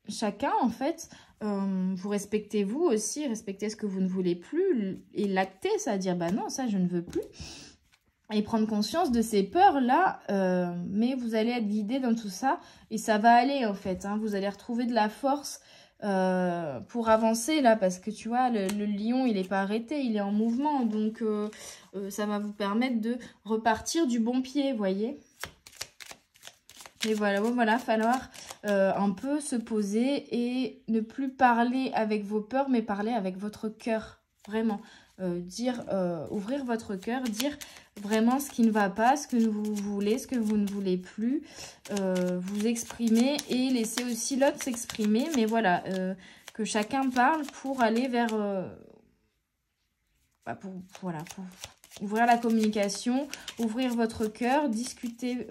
chacun, en fait, vous respectez vous aussi, respectez ce que vous ne voulez plus et l'acter, c'est-à-dire, bah non, ça, je ne veux plus. Et prendre conscience de ces peurs-là, mais vous allez être guidé dans tout ça et ça va aller, en fait. Hein, vous allez retrouver de la force pour avancer, là, parce que, tu vois, le lion, il n'est pas arrêté, il est en mouvement. Donc, ça va vous permettre de repartir du bon pied, vous voyez. Et voilà, bon, voilà, falloir un peu se poser et ne plus parler avec vos peurs, mais parler avec votre cœur, vraiment. Ouvrir votre cœur, dire vraiment ce qui ne va pas, ce que vous voulez, ce que vous ne voulez plus, vous exprimer et laisser aussi l'autre s'exprimer, mais voilà, que chacun parle pour aller vers... pour ouvrir la communication, ouvrir votre cœur, discuter,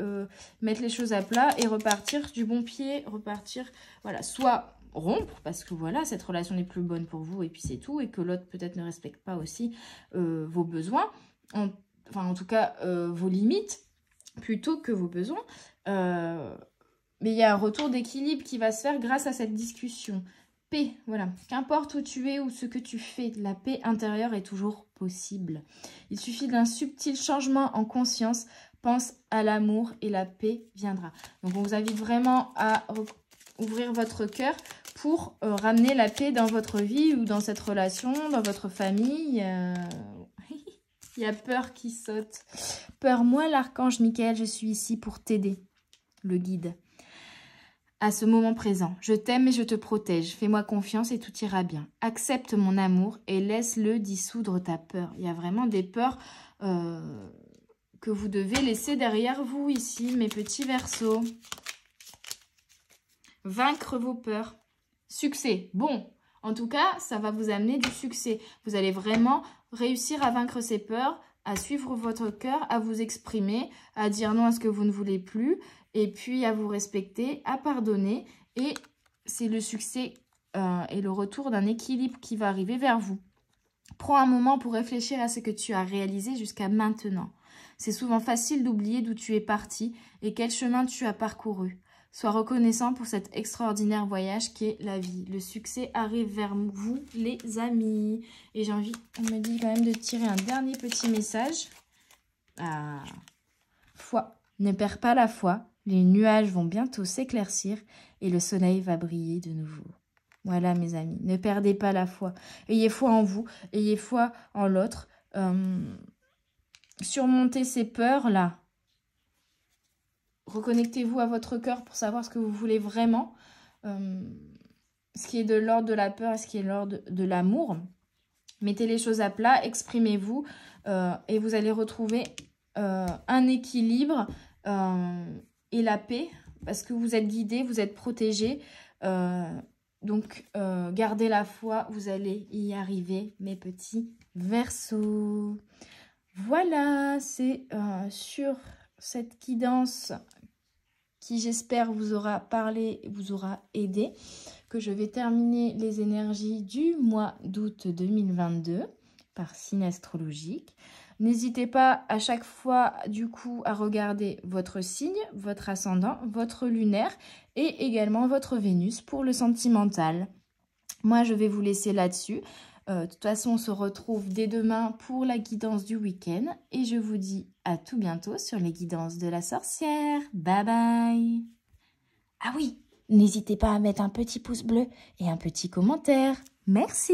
mettre les choses à plat et repartir du bon pied, repartir, voilà, soit rompre, parce que voilà, cette relation n'est plus bonne pour vous et puis c'est tout, et que l'autre peut-être ne respecte pas aussi vos besoins, en tout cas vos limites, plutôt que vos besoins. Mais il y a un retour d'équilibre qui va se faire grâce à cette discussion. Paix, voilà. Qu'importe où tu es ou ce que tu fais, la paix intérieure est toujours possible. Il suffit d'un subtil changement en conscience. Pense à l'amour et la paix viendra. Donc, on vous invite vraiment à ouvrir votre cœur pour ramener la paix dans votre vie ou dans cette relation, dans votre famille. Il y a peur qui saute. Peur, moi, l'archange Michael, je suis ici pour t'aider, le guide. À ce moment présent, je t'aime et je te protège. Fais-moi confiance et tout ira bien. Accepte mon amour et laisse-le dissoudre ta peur. Il y a vraiment des peurs que vous devez laisser derrière vous ici, mes petits Verseaux. Vaincre vos peurs. Succès. Bon, en tout cas, ça va vous amener du succès. Vous allez vraiment réussir à vaincre ces peurs, à suivre votre cœur, à vous exprimer, à dire non à ce que vous ne voulez plus, et puis à vous respecter, à pardonner. Et c'est le succès et le retour d'un équilibre qui va arriver vers vous. Prends un moment pour réfléchir à ce que tu as réalisé jusqu'à maintenant. C'est souvent facile d'oublier d'où tu es parti et quel chemin tu as parcouru. Sois reconnaissant pour cet extraordinaire voyage qui est la vie. Le succès arrive vers vous, les amis. Et j'ai envie, on me dit quand même de tirer un dernier petit message. Ah. Foi. Ne perds pas la foi. Les nuages vont bientôt s'éclaircir et le soleil va briller de nouveau. Voilà, mes amis. Ne perdez pas la foi. Ayez foi en vous. Ayez foi en l'autre. Surmontez ces peurs-là. Reconnectez-vous à votre cœur pour savoir ce que vous voulez vraiment. Ce qui est de l'ordre de la peur et ce qui est de l'ordre de l'amour. Mettez les choses à plat, exprimez-vous et vous allez retrouver un équilibre et la paix parce que vous êtes guidé, vous êtes protégé. Donc, gardez la foi, vous allez y arriver, mes petits Verseaux. Voilà, c'est sur cette guidance qui, j'espère, vous aura parlé, vous aura aidé, que je vais terminer les énergies du mois d'août 2022 par signe astrologique. N'hésitez pas à chaque fois, du coup, à regarder votre signe, votre ascendant, votre lunaire et également votre Vénus pour le sentimental. Moi, je vais vous laisser là-dessus. De toute façon, on se retrouve dès demain pour la guidance du week-end. Et je vous dis à tout bientôt sur les guidances de la sorcière. Bye bye. Ah oui, n'hésitez pas à mettre un petit pouce bleu et un petit commentaire. Merci.